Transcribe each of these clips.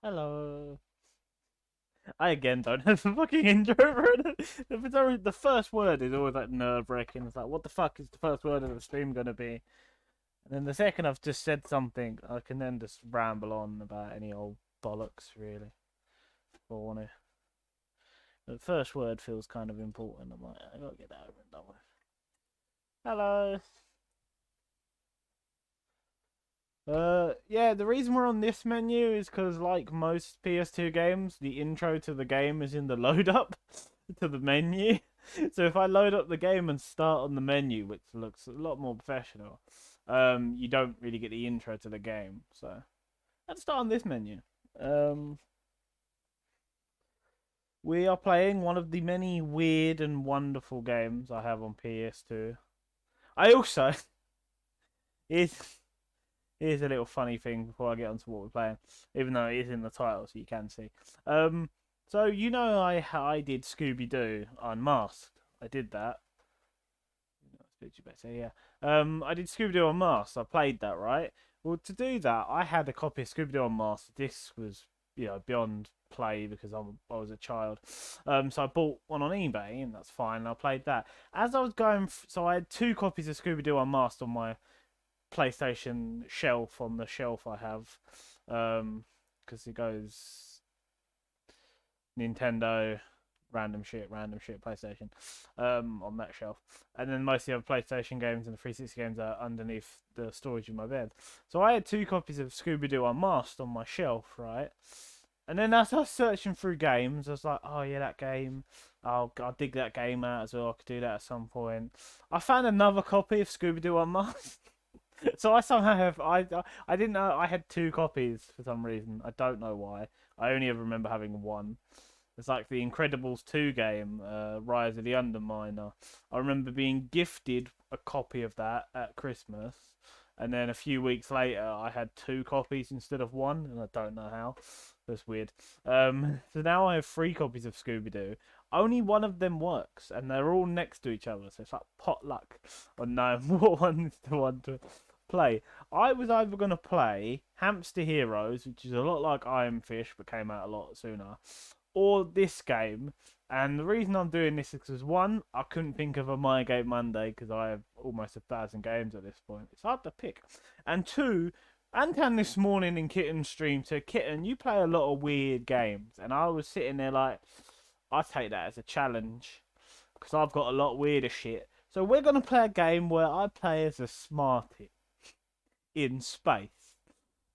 Hello. I again don't have the fucking intro for it. The first word is always like nerve wracking. It's like, what the fuck is the first word of the stream gonna be? And then the second I've just said something, I can then just ramble on about any old bollocks, really. If I want to. The first word feels kind of important. I'm like, I gotta get that over and done with. Hello. Yeah, the reason we're on this menu is because, like most PS2 games, the intro to the game is in the load up to the menu. So if I load up the game and start on the menu, which looks a lot more professional, you don't really get the intro to the game. So let's start on this menu. Um, we are playing one of the many weird and wonderful games I have on PS2. I also is Here's a little funny thing before I get onto what we're playing, even though it is in the title, so you can see. So you know I did Scooby Doo Unmasked. I did that. Speak you better, yeah. I did Scooby Doo Unmasked. I played that, right? Well, to do that, I had a copy of Scooby Doo Unmasked. This was, beyond play because I was a child. So I bought one on eBay, and that's fine. I played that. As I was going, so I had two copies of Scooby Doo Unmasked on my PlayStation shelf on the shelf I have, because it goes Nintendo, random shit, PlayStation, on that shelf, and then most of the other PlayStation games and the 360 games are underneath the storage in my bed. So I had two copies of Scooby Doo Unmasked on my shelf, right? And then as I was searching through games, I was like, oh yeah, that game. I'll dig that game out as well. I could do that at some point. I found another copy of Scooby Doo Unmasked. So I somehow have I didn't know I had two copies for some reason. I don't know why. I only ever remember having one. It's like the Incredibles 2 game, Rise of the Underminer. I remember being gifted a copy of that at Christmas, and then a few weeks later I had two copies instead of one, and I don't know how. That's weird. So now I have three copies of Scooby Doo. Only one of them works, and they're all next to each other, so it's like potluck on knowing what one's the one to play. I was either going to play Hamster Heroes, which is a lot like Iron Fish but came out a lot sooner, or this game. And the reason I'm doing this is because, one, I couldn't think of a My Game Monday because I have almost 1,000 games at this point. It's hard to pick. And two, Anton this morning in Kitten's stream said, Kitten, you play a lot of weird games. And I was sitting there like, I take that as a challenge because I've got a lot weirder shit. So we're going to play a game where I play as a Smartie in space.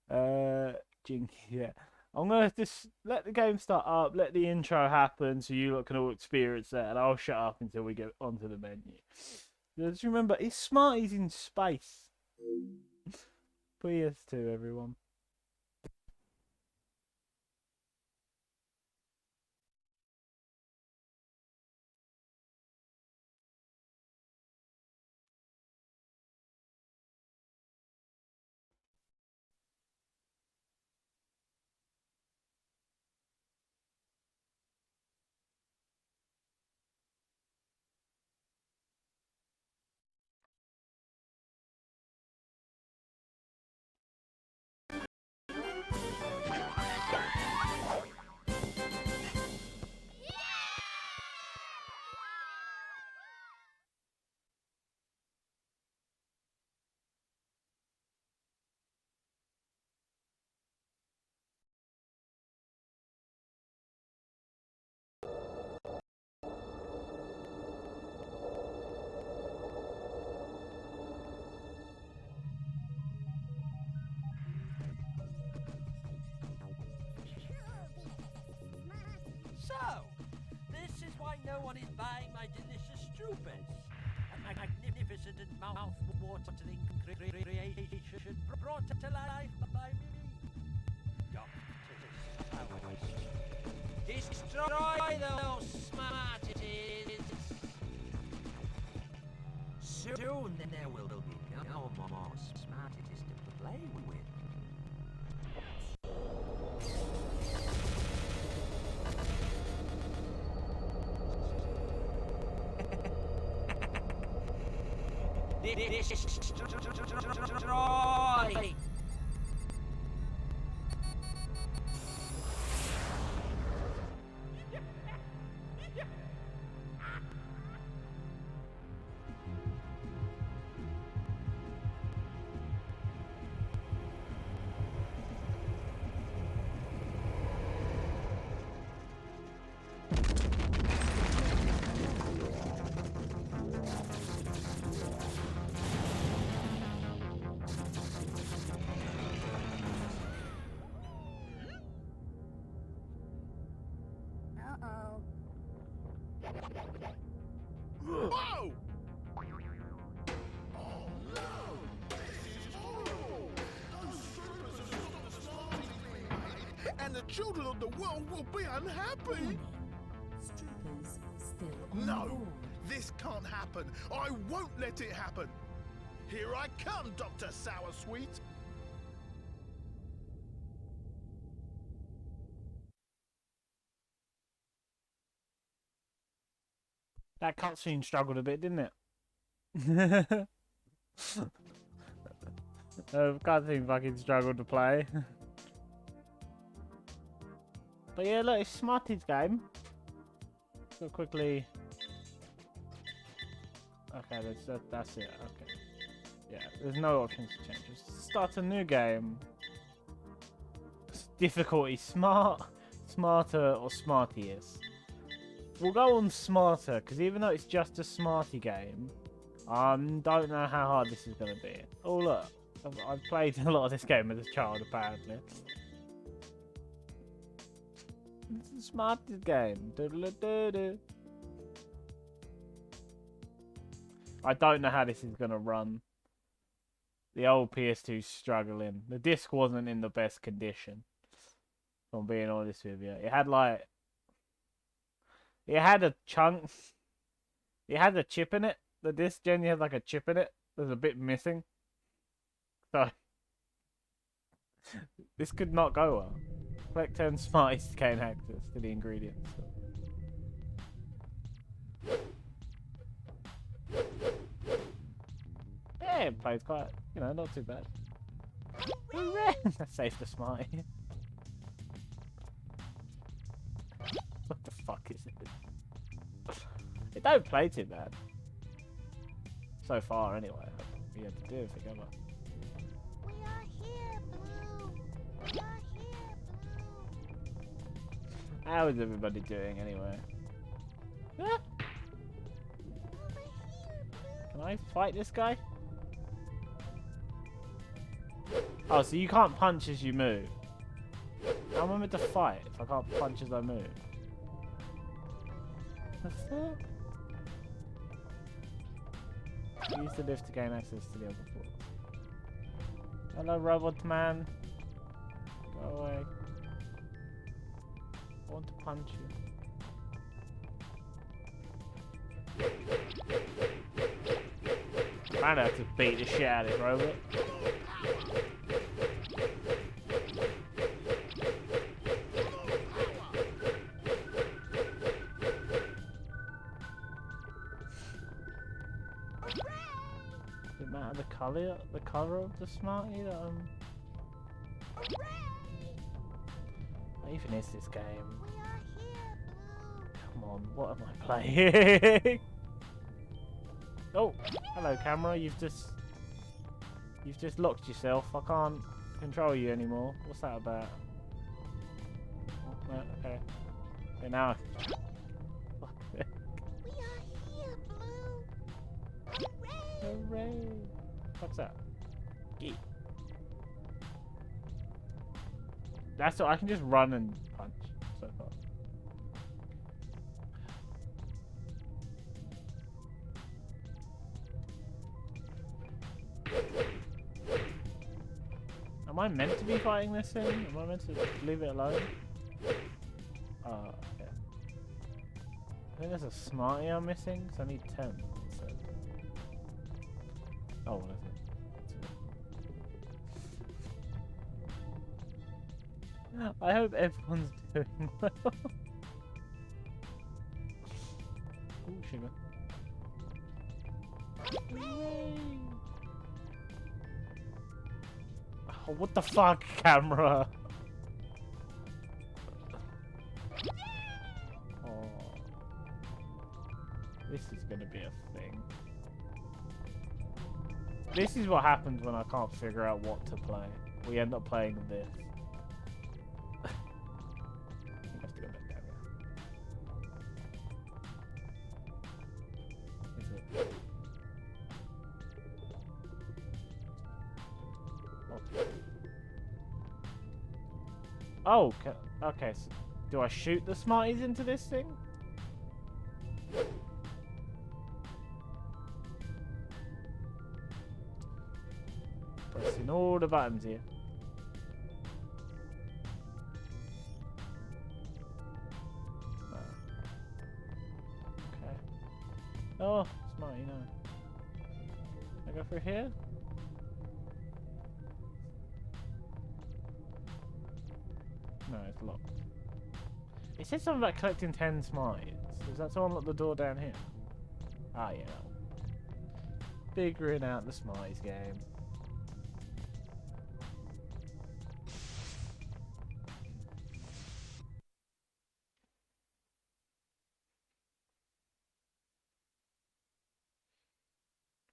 Jinky, yeah. I'm gonna just let the game start up, let the intro happen, so you lot can all experience that, and I'll shut up until we get onto the menu. Just remember, it's Smarties in space. PS2, everyone. So, this is why no one is buying my delicious strupers. A magnificent and mouth-watering creation brought to life by me, Dr. Sowers. Destroy those Smarties! Soon there will be no more Smarties to play with. Destroy! Uh-oh. Whoa! Oh no! This is horrible! Those supers have stopped the Smarties being made, and the children of the world will be unhappy! Warning. Strippers still on No! board. This can't happen! I won't let it happen! Here I come, Dr. Soursweet! That cutscene struggled a bit, didn't it? Cutscene fucking struggled to play. But yeah, look, it's Smarties game. So quickly. Okay, that's it. Okay. Yeah, there's no options to change. Just start a new game. Difficulty smart, smarter, or smartiest. We'll go on smarter, because even though it's just a smarty game, don't know how hard this is going to be. Oh look, I've played a lot of this game as a child apparently. It's a smartest game. Doodle-doo-doo. I don't know how this is going to run. The old PS2's struggling. The disc wasn't in the best condition. If I'm being honest with you. It had like... It had a chunk. It had a chip in it. The disc generally had like a chip in it. There's a bit missing. So... This could not go well. Collect 10 Smarties to gain access to the ingredients. Yeah, it plays quite, you know, not too bad. Save the Smartie. What the fuck is it? It don't play too bad. So far, anyway. We had to do everything ever. We are here, Blue. We are here, Blue. How is everybody doing, anyway? Ah! Over here, Blue. Can I fight this guy? Oh, so you can't punch as you move. How am I meant to fight if I can't punch as I move? The fuck? Use the lift to gain access to the other floor. Hello, robot man. Go away. I want to punch you. I'm gonna have to beat the shit out of this robot. Does it matter the colour of the Smartie that What even is this game? We are here, Blue. Come on, what am I playing? Oh, hello camera, you've just locked yourself. I can't control you anymore. What's that about? Oh, no, okay. Okay, now We are here, Blue. Hooray! Hooray! What's that? Geek. That's all. I can just run and punch so far. Am I meant to be fighting this thing? Am I meant to leave it alone? Oh, okay. I think there's a Smartie I'm missing, so I need 10. So. Oh, what is it? I hope everyone's doing well. Ooh, sugar. Yay! Oh, what the fuck, camera? Oh. This is gonna be a thing. This is what happens when I can't figure out what to play. We end up playing this. I have to go back down here. Is it? Oh, okay. So do I shoot the Smarties into this thing? Pressing all the buttons here. Oh. Okay. Oh, Smartie, no. Can I go through here? No, it's locked. It said something about collecting 10 Smarties. Does that to unlock the door down here? Ah, yeah. Figuring out the Smarties game.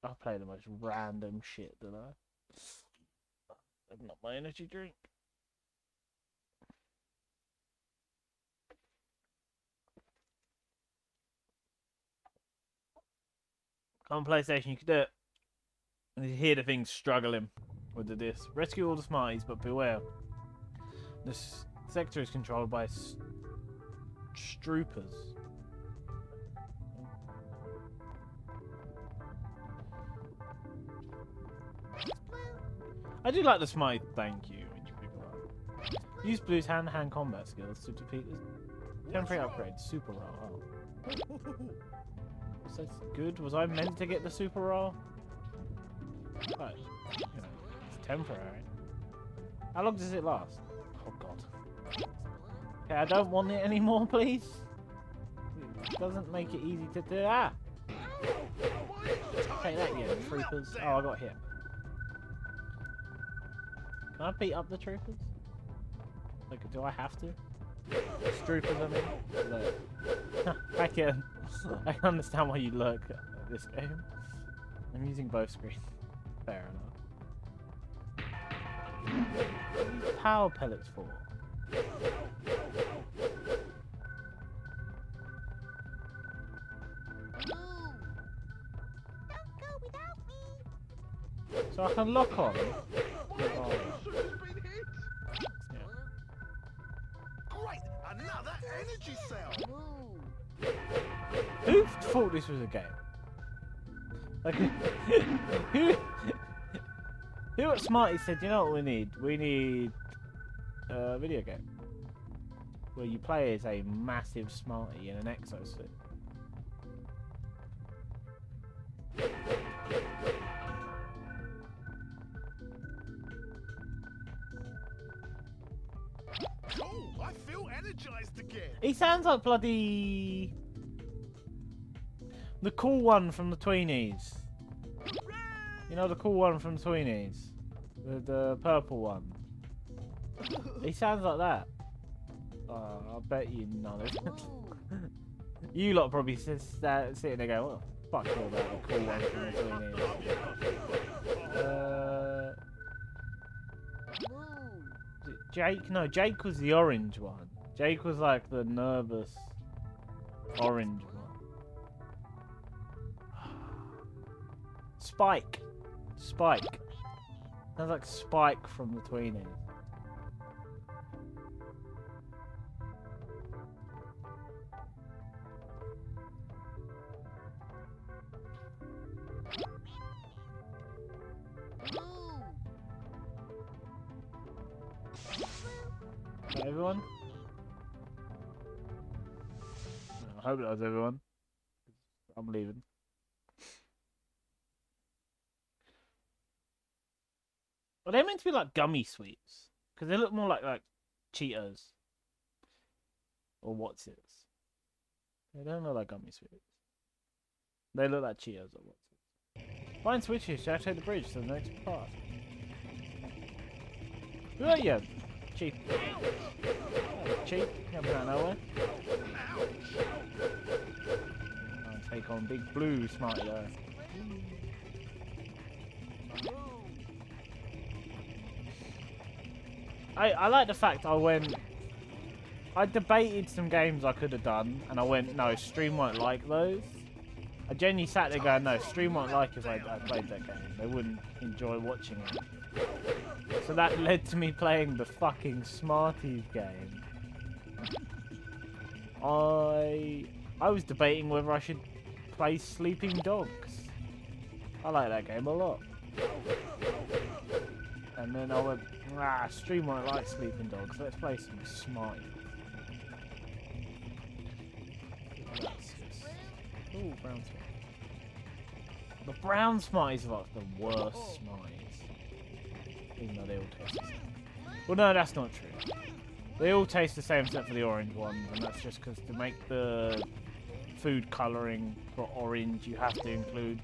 I play the most random shit, don't I? Not my energy drink. On PlayStation, you can do it. And you hear the things struggling with the disc. Rescue all the Smarties, but beware. This sector is controlled by Stroopers. I do like the Smartie thank you when you pick them up. Use Blue's hand-to-hand combat skills to defeat this temporary upgrade. Super roll. Oh. Was that good? Was I meant to get the super roll? But, you know, it's temporary. How long does it last? Oh god. Okay, I don't want it anymore, please. It doesn't make it easy to do. Ah! Take that, you troopers. Oh, I got hit. Can I beat up the troopers? Like, do I have to? Troopers, I mean. Look. I can understand why you look at this game. I'm using both screens. Fair enough. What are these power pellets for? Don't go without me. So I can lock on. Oh. Great, another energy cell. Who thought this was a game? Like, who at Smarties said, you know what we need? We need a video game where you play as a massive Smartie in an exosuit. Cool, I feel energized again. He sounds like bloody... the cool one from the Tweenies. You know the cool one from the Tweenies? The purple one. He sounds like that. Oh, I bet you none of it. You lot probably sitting there going, what the fuck all about the cool one from the Tweenies? Jake? No, Jake was the orange one. Jake was like the nervous orange one. Spike. Spike. Sounds like Spike from the Tweenies. Is that everyone? I hope that was everyone. I'm leaving. Well, they're meant to be like gummy sweets. Because they look more like Cheetos. Or what's it? They don't look like gummy sweets. They look like Cheetos or what's it. Find switches to activate the bridge to the next part. Who are you? Chief. Oh, Chief, coming out of nowhere. I'll take on on big blue Smartie though. I like the fact I debated some games I could have done, and I went, no, stream won't like those. I genuinely sat there going, no, stream won't like if I played that game. They wouldn't enjoy watching it. So that led to me playing the fucking Smarties game. I was debating whether I should play Sleeping Dogs. I like that game a lot. And then I went, stream won't like Sleeping Dogs. Let's play some Smarties. Ooh, brown Smarties. The brown Smarties are like the worst Smarties. Even though they all taste the same. Well, no, that's not true. They all taste the same except for the orange ones, and that's just because to make the food colouring for orange, you have to include...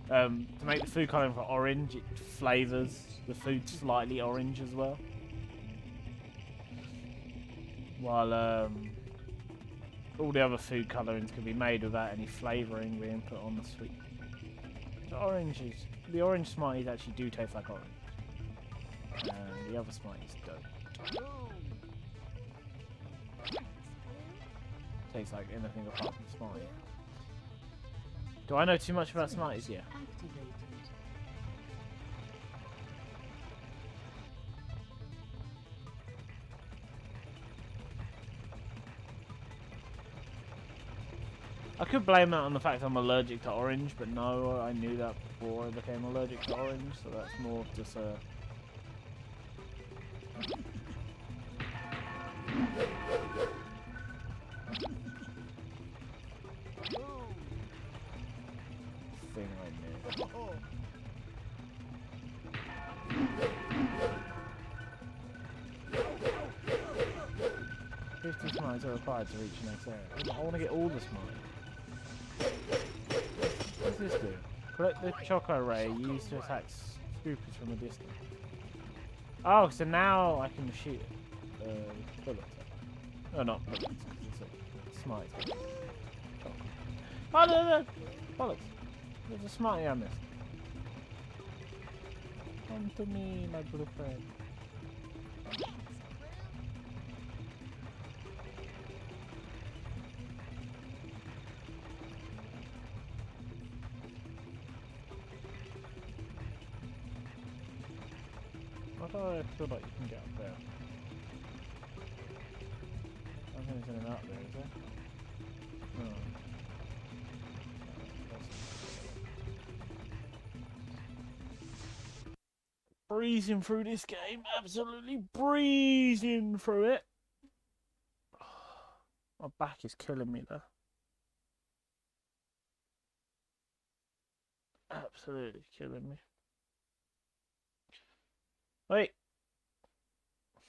to make the food colouring for orange, it flavours the food slightly orange as well. While all the other food colourings can be made without any flavouring being put on the sweet. The orange Smarties actually do taste like orange. And the other Smarties don't. Tastes like anything apart from Smarties. Do I know too much about Smarties? Yeah. I could blame that on the fact I'm allergic to orange, but no, I knew that before I became allergic to orange, so that's more of just a... thing I knew. $50 Smarties are required to reach the next area. I want to get all the Smarties. What does this do? Collect the Choco Ray used to attack Scoopers from a distance. Oh, so now I can shoot bullets. Oh, not bullets, because it's a Smartie. Oh, no, bollocks. There's a Smartie I missed. Come to me, my blue friend. I feel like you can get up there. I don't think there's anything up there, is there? No. Breezing through this game, absolutely breezing through it. My back is killing me though. Absolutely killing me. Wait.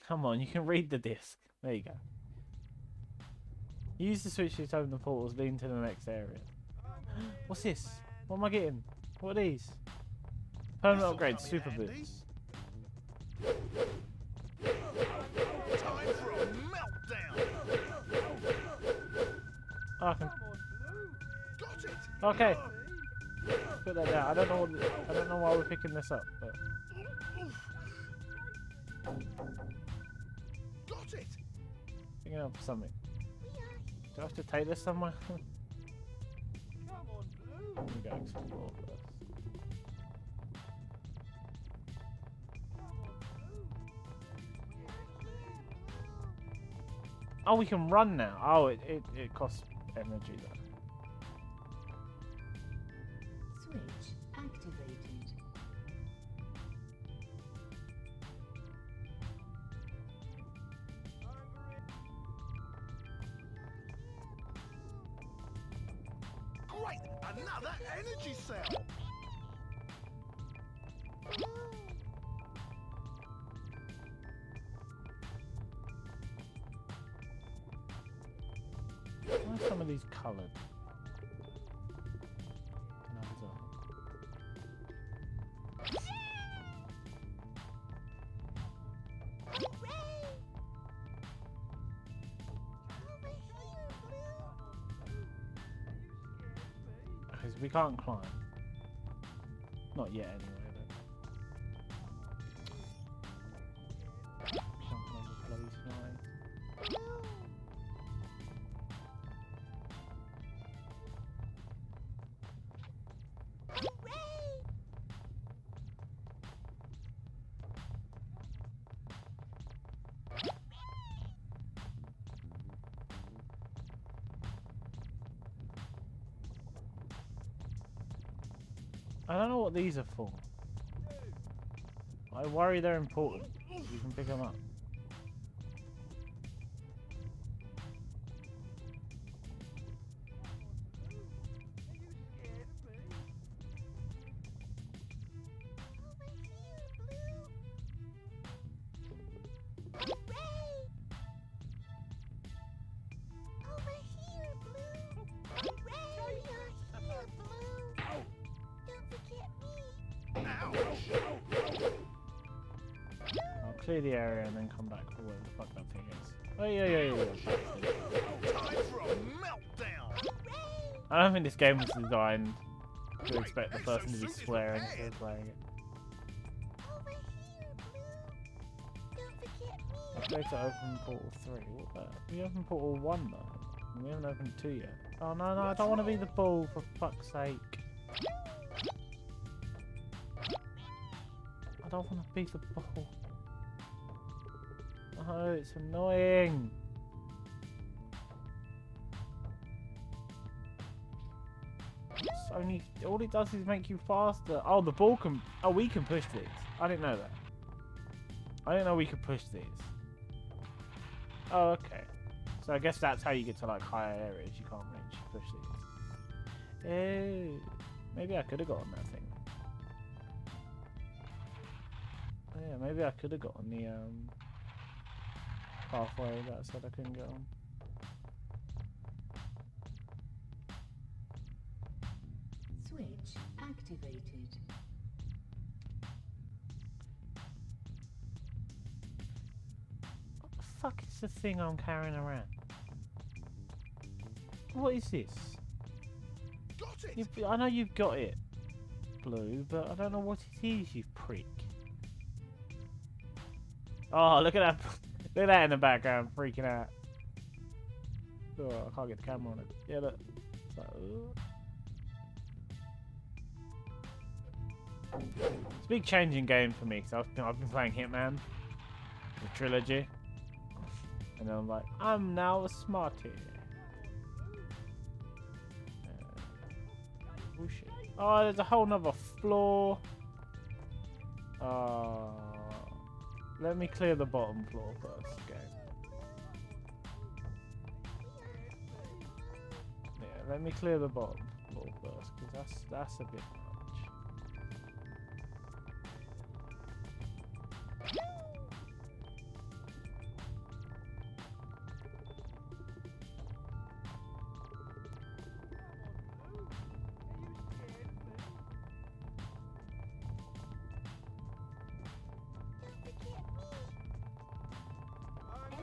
Come on, you can read the disc. There you go. Use the switch to open the portals, leading to the next area. What's this? What am I getting? What are these? Permanent upgrade, super boots. Time for a meltdown. Oh, I can... Got it. Okay. Put that down. I don't know why we're picking this up, but... Got it. Picking it up for something. Do I have to take this somewhere? Let me go explore first. Oh, we can run now. Oh, it costs energy though. Switch activated. Great. Another energy cell. Why are some of these coloured? Can I have some? We can't climb. Not yet, anyway. But... Jumping on the bloody slide. I don't know what these are for. I worry they're important. You can pick them up. I'll clear the area and then come back for whatever the fuck that thing is. Oh yeah. Time for a meltdown. I don't think this game was designed to expect the person to be swearing as they're playing it. Upgrade to open portal 3. What the? We opened portal 1 though. We haven't opened 2 yet. Oh no, I don't want to be the bull for fuck's sake. I don't want to be the bull. Oh, it's annoying. It's only all it does is make you faster. Oh, the ball can. Oh, we can push these. I didn't know that. I didn't know we could push these. Oh, okay. So I guess that's how you get to like higher areas you can't reach. Push these. Oh, maybe I could have gotten that thing. Oh, yeah, maybe I could have gotten the pathway that said I couldn't get on. Switch activated. What the fuck is the thing I'm carrying around? What is this? Got it. I know you've got it, Blue, but I don't know what it is, you prick. Oh, look at that. Look at that in the background, freaking out. Oh, I can't get the camera on it. Yeah, look. It's like, it's a big change in game for me, because I've been playing Hitman, the trilogy. And then I'm like, I'm now a Smartie. Oh shit. Oh, there's a whole nother floor. Let me clear the bottom floor first, okay? Yeah, let me clear the bottom floor first, because that's a bit much.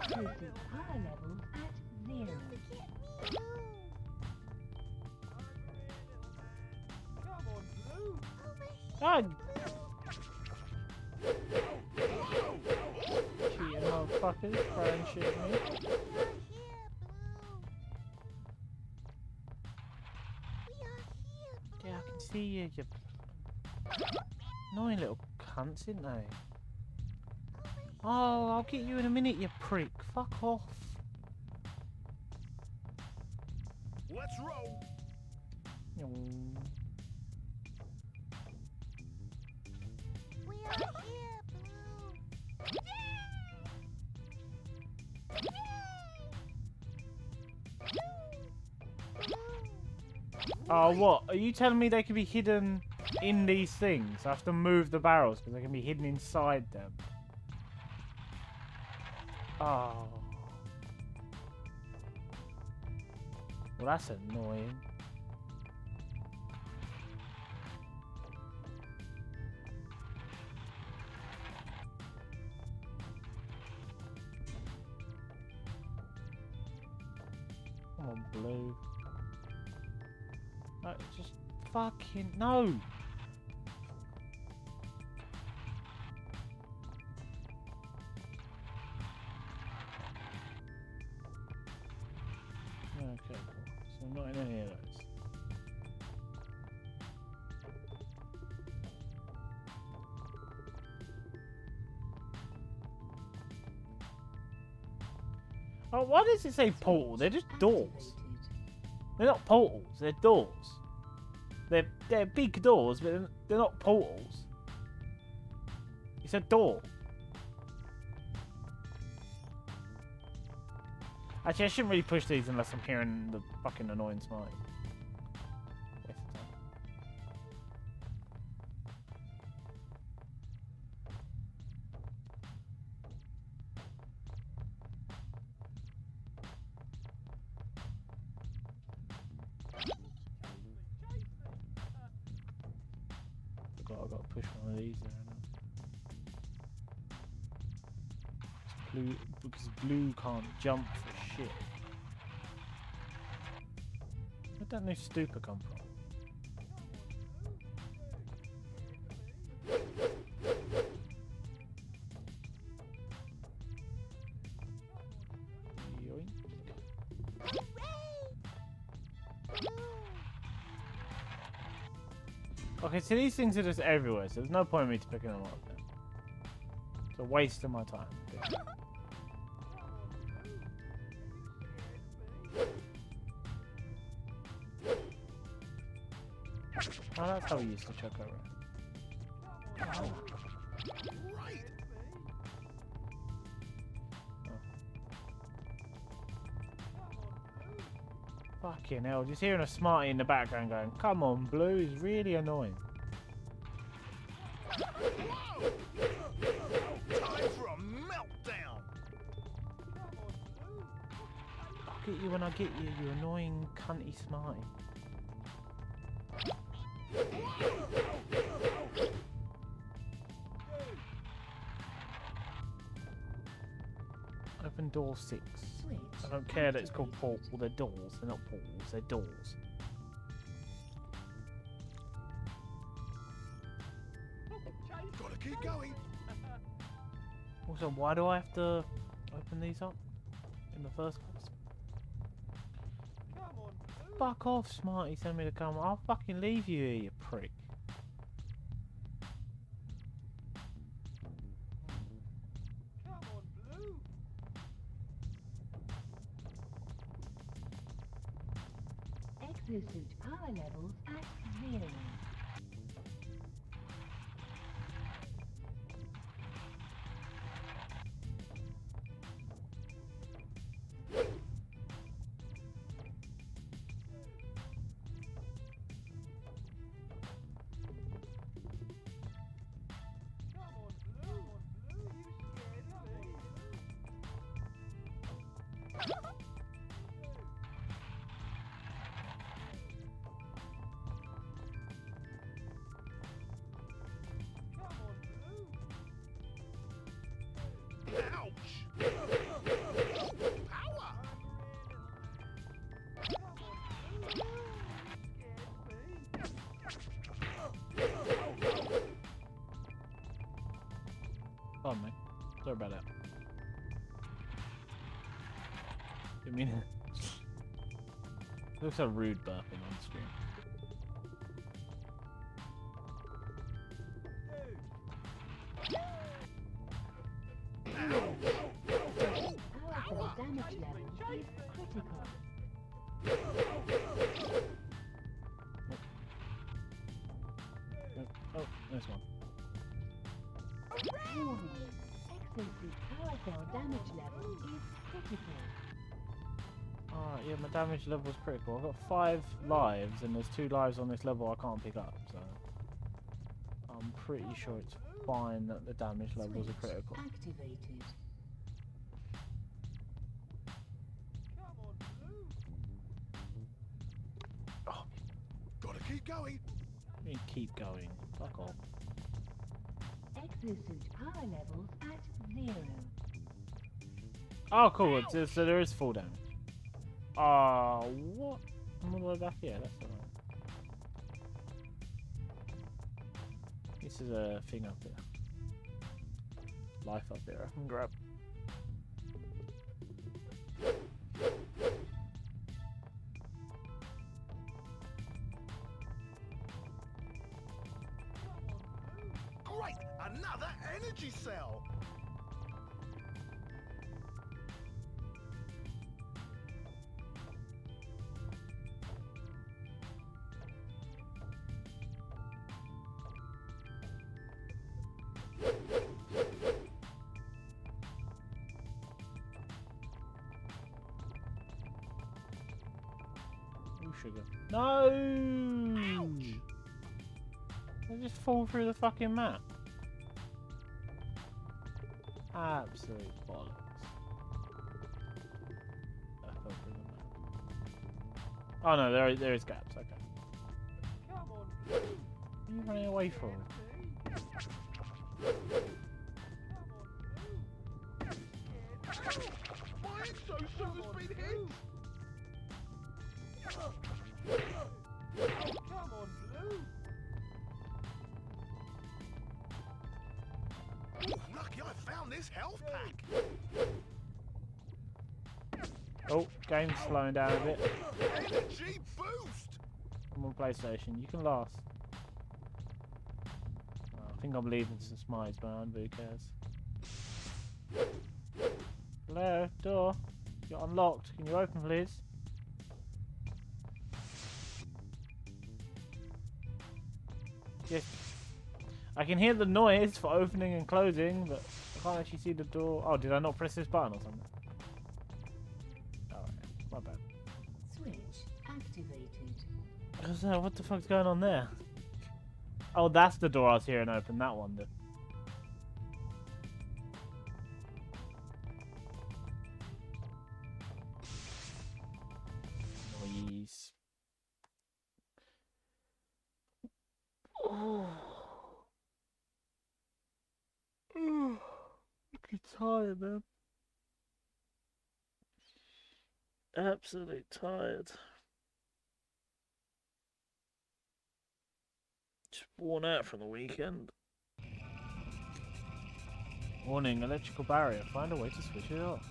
Exit power level at 0. God! Cheating motherfuckers, throwing shit at me. Yeah, I can see you, you annoying little cunts, isn't they? Oh, I'll get you in a minute, you prick. Fuck off. Let's roll. We are here, Blue. Oh, what? Are you telling me they can be hidden in these things? I have to move the barrels because they can be hidden inside them. Oh. Well, that's annoying. Come on, Blue. Just fucking no. Okay, cool. So I'm not in any of those. Oh, why does it say portal? They're just doors. They're not portals, they're doors. They're big doors, but they're not portals. It's a door. Actually, I shouldn't really push these unless I'm hearing the fucking annoying Smarties. Waste of time. I've got to push one of these there now. Blue, because blue can't jump for shit. Where'd that new stupor come from? Yoink. Okay, so these things are just everywhere, so there's no point in me picking them up then. It's a waste of my time. Oh, that's how we used to chuck over. Oh. Right. Fucking hell, just hearing a Smartie in the background going, come on, Blue, is really annoying. Whoa! Time for a meltdown. I'll get you when I get you, you annoying cunty Smartie. Open door 6. I don't care that it's called portal, they're doors. They're not portals, they're doors. Gotta keep going. Also, why do I have to open these up in the first place? Fuck off, Smartie, send me to come. I'll fucking leave you here, you prick. Exosuit power levels at 0. Ouch! Power! Pardon me. Sorry about that. I mean, it looks so rude burping on screen. Power damage level is critical. Oh, there's one. Warning. Exosuit power cell damage level is critical. Alright, yeah, my damage level is critical. I've got 5 lives, and there's 2 lives on this level I can't pick up, so I'm pretty sure it's fine that the damage levels are critical. Activated. Oh, Gotta keep going. I mean, keep going. Fuck off. Exosuit power levels at 0. Oh, cool. So there is full damage. Oh, what? I'm all the way back here. That's alright. This is a thing up here. Life up here. I can grab. Great! Another energy cell! Ooh, sugar. No! I just fall through the fucking map. Absolute bollocks. I fell through the map. Oh no, there is gaps. Okay. What are you running away from? My exosuit has been hit! Ooh, lucky I found this health pack! Oh, game's slowing down a bit. Energy boost! Come on, PlayStation, you can last. Oh, I think I'm leaving some Smarties behind, but who cares? Hello, door. You're unlocked. Can you open, please? Yes. I can hear the noise for opening and closing, but I can't actually see the door. Oh, did I not press this button or something? Alright, my bad. Switch activated. What the fuck's going on there? Oh, that's the door I was hearing open. That one, dude. Noise. Oh. I'm tired, man. Absolutely tired. Just worn out from the weekend. Warning, electrical barrier. Find a way to switch it off.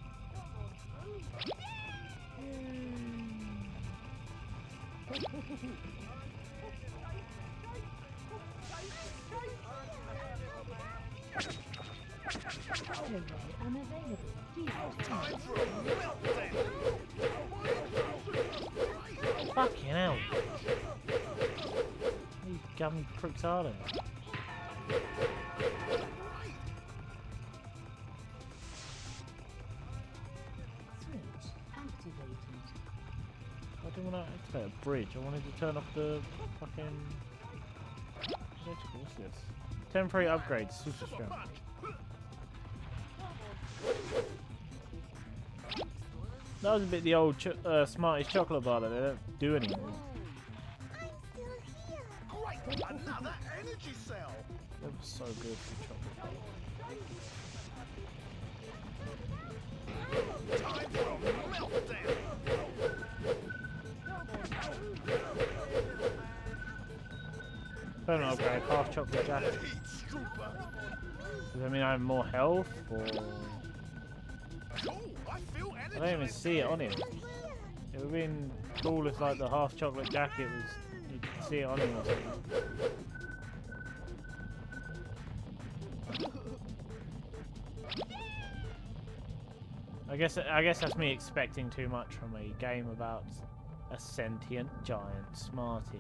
Delivery unavailable. Please Time for a meltdown! Fucking hell. You gummy pricks are there? switch activated. I didn't want to activate a bridge. I wanted to turn off the fucking electrical. What's this? Temporary upgrade, super strength. That was a bit the old Smarties chocolate bar that they don't do anymore. I'm still here. Great! Another energy cell! That was so good for chocolate bar. Time for a meltdown! Permanent upgrade, half chocolate jacket. Heat strooper! Does that mean I have more health? Or Cool! I feel energy! I don't even see it on him. It would have been cool if like the half chocolate jacket was, you could see it on him or something. I guess that's me expecting too much from a game about a sentient giant Smartie.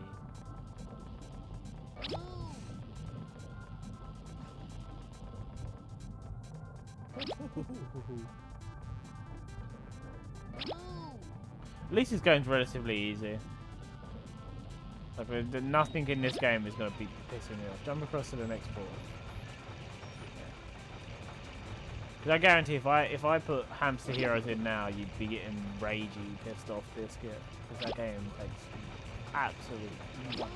At least this game's relatively easy. Like, nothing in this game is going to be pissing me off. Jump across to the next board. Because I guarantee if I put Hamster Heroes in now, you'd be getting ragey, pissed off biscuit. Because that game takes absolute wank.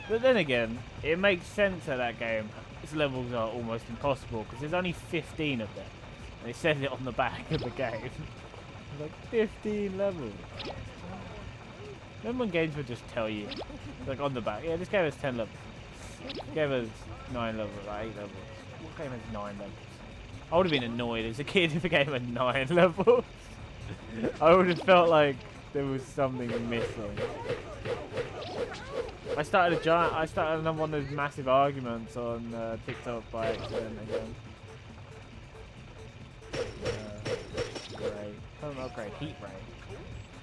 But then again, it makes sense that that game, its levels are almost impossible because there's only 15 of them. And it says it on the back of the game. It's like 15 levels. Remember when games would just tell you, like on the back, yeah, this game has 10 levels. This game has 9 levels, like 8 levels. What game has 9 levels? I would have been annoyed as a kid if the game had 9 levels. I would have felt like there was something missing. I started another one of those massive arguments on TikTok by accident again. Great. Oh, not great. Heat ray.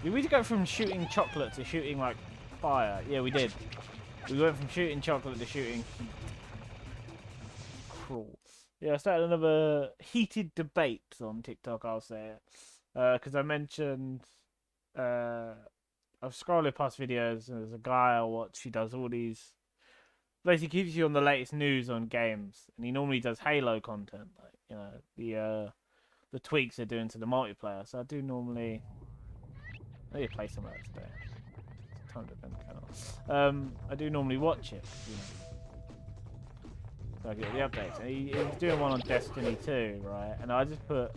Did we go from shooting chocolate to shooting like fire? Yeah, we did. We went from shooting chocolate to shooting heat. Cruel. Yeah, I started another heated debate on TikTok, I'll say it. Because I mentioned... I was scrolling past videos and there's a guy I watch, he does all these... Basically keeps you on the latest news on games. And he normally does Halo content. Like, you know, the tweaks they're doing to the multiplayer. So I do normally... I need to play some of that today. It's time to bend the channel. I do normally watch it, you know. So I get the updates. And he was doing one on Destiny 2, right? And I just put...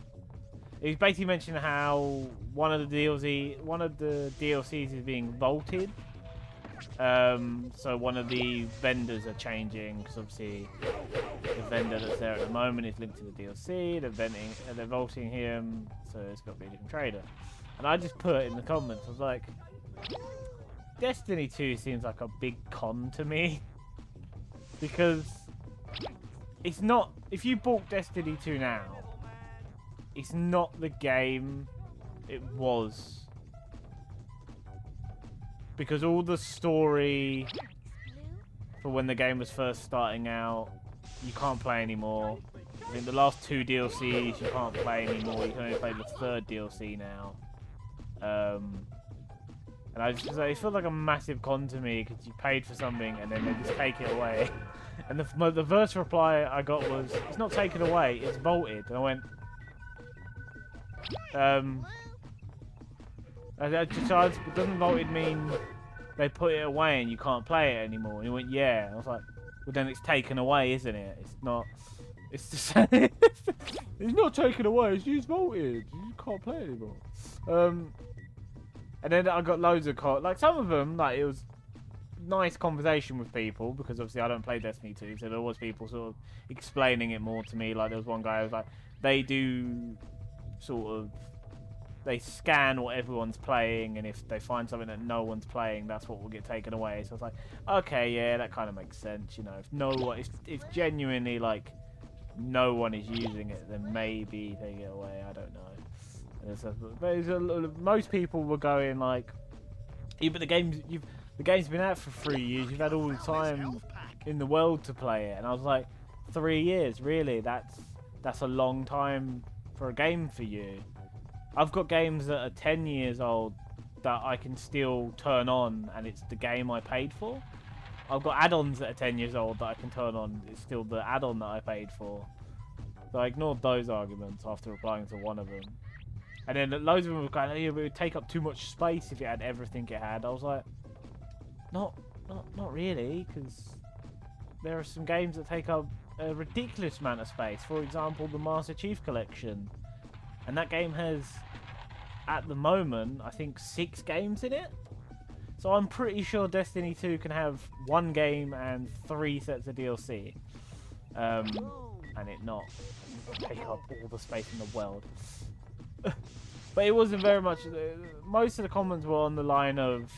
He's basically mentioning how one of the DLCs is being vaulted. So one of the vendors are changing, because obviously the vendor that's there at the moment is linked to the DLC. They're vaulting him, so it's got to be a different trader. And I just put in the comments, I was like, Destiny 2 seems like a big con to me. Because it's not, if you bought Destiny 2 now, it's not the game it was. Because all the story for when the game was first starting out, you can't play anymore. I think the last 2 DLCs you can't play anymore. You can only play the 3rd DLC now. And I just it felt like a massive con to me because you paid for something and then they just take it away. And the first reply I got was, "It's not taken away, it's vaulted." And I went, doesn't vaulted mean they put it away and you can't play it anymore? And he went, "Yeah." And I was like, "Well, then it's taken away, isn't it? It's not. It's the same. It's not taken away. It's just vaulted. You can't play it anymore." And then I got loads of like some of them, like it was nice conversation with people because obviously I don't play Destiny 2, so there was people sort of explaining it more to me. Like there was one guy who was like, they do sort of, they scan what everyone's playing, and if they find something that no one's playing, that's what will get taken away. So I was like, okay, yeah, that kind of makes sense, you know. If genuinely like no one is using it, then maybe they get away. I don't know. Most people were going like, yeah, but the game's been out for 3 years. You've had all the time in the world to play it, and I was like, 3 years, really? That's a long time for a game for you. I've got games that are 10 years old that I can still turn on, and it's the game I paid for. I've got add-ons that are 10 years old that I can turn on. It's still the add-on that I paid for. So I ignored those arguments after replying to one of them. And then loads of them were going, "It would take up too much space if it had everything it had." I was like, not really, because there are some games that take up a ridiculous amount of space. For example, the Master Chief Collection. And that game has, at the moment, I think 6 games in it. So I'm pretty sure Destiny 2 can have 1 game and 3 sets of DLC. And it not take up all the space in the world. But it wasn't very much. Most of the comments were on the line of,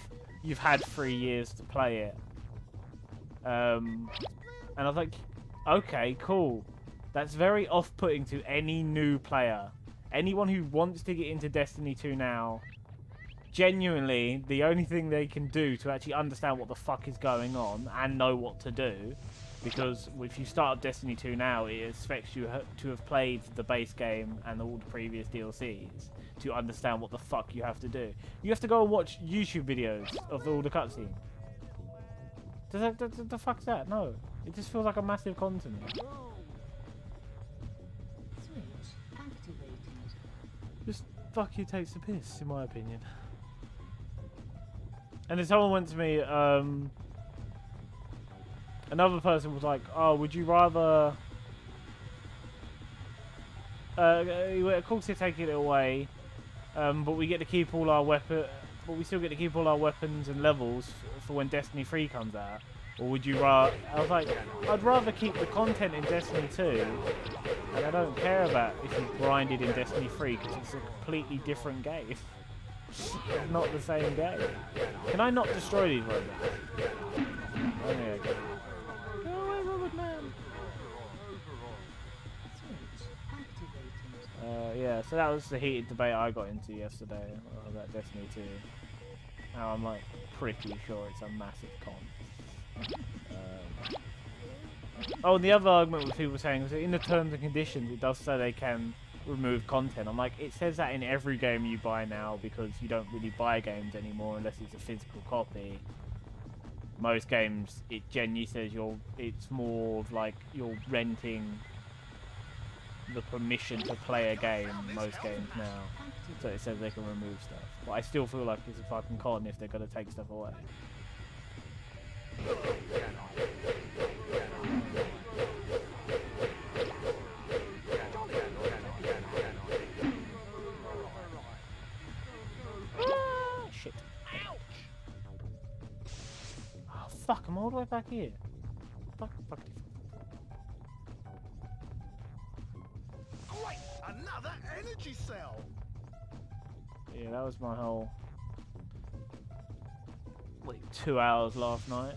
"You've had 3 years to play it." And I was like, okay, cool. That's very off-putting to any new player. Anyone who wants to get into Destiny 2 now, genuinely, the only thing they can do to actually understand what the fuck is going on and know what to do, because if you start up Destiny 2 now, it expects you to have played the base game and all the previous DLCs to understand what the fuck you have to do. You have to go and watch YouTube videos of all the cutscenes. The fuck's that? No. It just feels like a massive con to me. Just fucking takes the piss, in my opinion. And then someone went to me, another person was like, "Oh, would you rather..." Of course they're taking it away, but we get to keep all our weapons. but we still get to keep all our weapons and levels for when Destiny 3 comes out? Or would you rather... I was like, I'd rather keep the content in Destiny 2, and I don't care about if you grinded in Destiny 3, because it's a completely different game. It's not the same game. Can I not destroy these robots? Oh, yeah, okay. Go away, robot man! Yeah, so that was the heated debate I got into yesterday about Destiny 2. Now I'm like pretty sure it's a massive con. Oh, and the other argument with people saying is that in the terms and conditions it does say they can remove content. I'm like, it says that in every game you buy now because you don't really buy games anymore unless it's a physical copy. Most games, it genuinely says it's more of like you're renting the permission to play a game, most games now. So it says they can remove stuff. But I still feel like it's a fucking con if they're going to take stuff away. Shit. Oh fuck, I'm all the way back here. Fuck. Great! Another energy cell! Yeah, that was my whole... like 2 hours last night.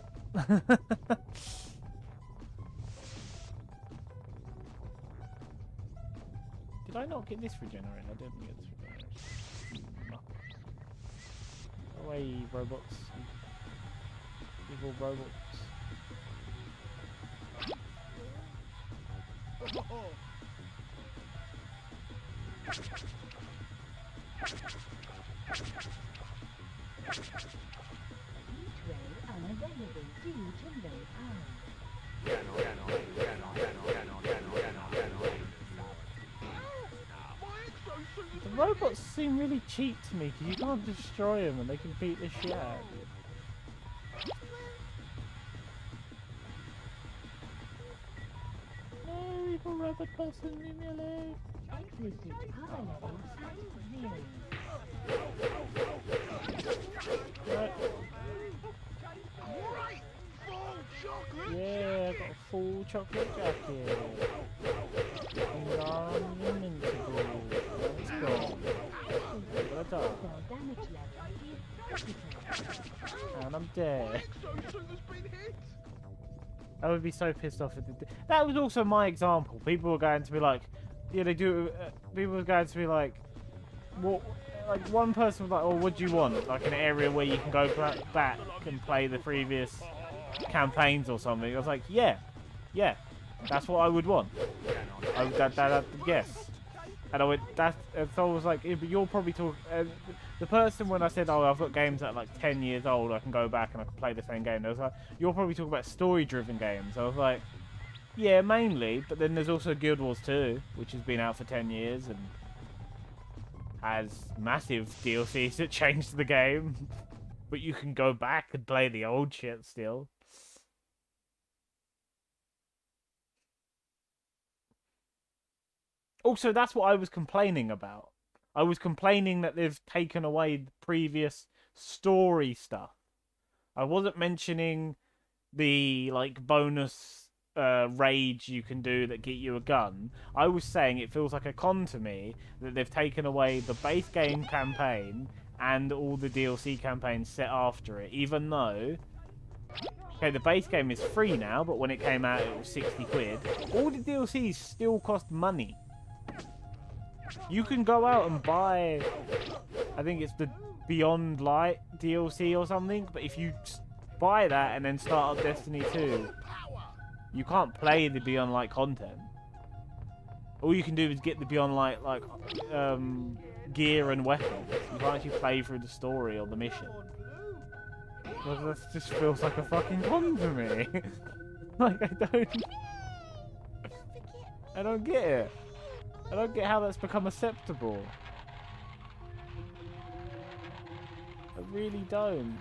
Did I not get this regenerated? I didn't get this regenerated. Oh. Away, robots. Evil robots. The robots seem really cheap to me because you can't destroy them and they can beat the shit out of you. No, evil robot person, leave me alone. Exosuit power level set to 0. Right. Great! Full chocolate! Yeah, I got a full chocolate jacket. And I'm invincible. Let's go. Let's go. Your damage level is 30%. And I'm dead. Exosuit has been hit! I would be so pissed off if it did. That was also my example. People were going to be like, yeah, they do. People were going to be like, what? Like one person was like, oh, what do you want? Like an area where you can go back and play the previous campaigns or something. I was like, yeah, that's what I would want. Yes. And I went, so I was like, yeah, but you're probably talking. The person when I said, oh, I've got games that are like 10 years old, I can go back and I can play the same game. I was like, you're probably talking about story-driven games. I was like, yeah, mainly. But then there's also Guild Wars 2, which has been out for 10 years and has massive DLCs that changed the game. But you can go back and play the old shit still. Also, that's what I was complaining about. I was complaining that they've taken away the previous story stuff. I wasn't mentioning the like bonus raids you can do that get you a gun. I was saying it feels like a con to me that they've taken away the base game campaign and all the DLC campaigns set after it, even though... Okay, the base game is free now, but when it came out it was 60 quid. All the DLCs still cost money. You can go out and buy, I think it's the Beyond Light DLC or something, but if you buy that and then start up Destiny 2, you can't play the Beyond Light content. All you can do is get the Beyond Light, like, gear and weapons. You can't actually play through the story or the mission. Well, that just feels like a fucking con to me. Like, I don't get it. I don't get how that's become acceptable. I really don't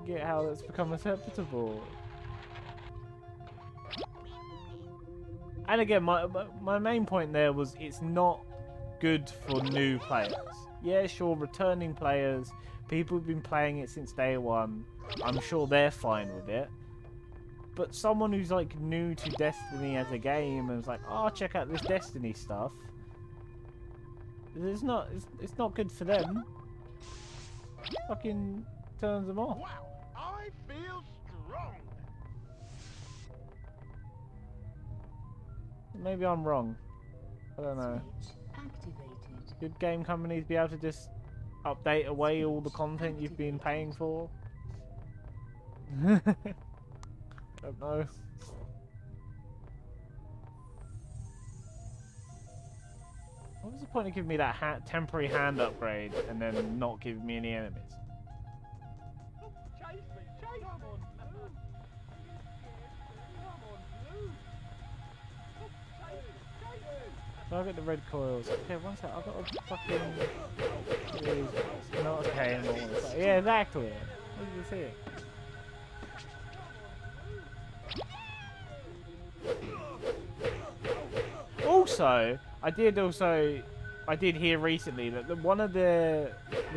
get how that's become acceptable. And again, my main point there was it's not good for new players. Yeah, sure, returning players, people who've been playing it since day one, I'm sure they're fine with it. But someone who's like new to Destiny as a game and is like, oh, check out this Destiny stuff, it's not good for them. Fucking turns them off. Wow, I feel strong. Maybe I'm wrong. I don't know. Switch activated. Should game companies be able to just update away all the content you've been paying for? Don't know. What was the point of giving me that temporary hand upgrade and then not giving me any enemies? Chase me, chase! Come on, Blue! Come on, Blue! Chase me! So I get the red coils. Okay, one sec. I've got a fucking. Not okay anymore. Yeah, exactly. What did you see? Also, I did hear recently that one of the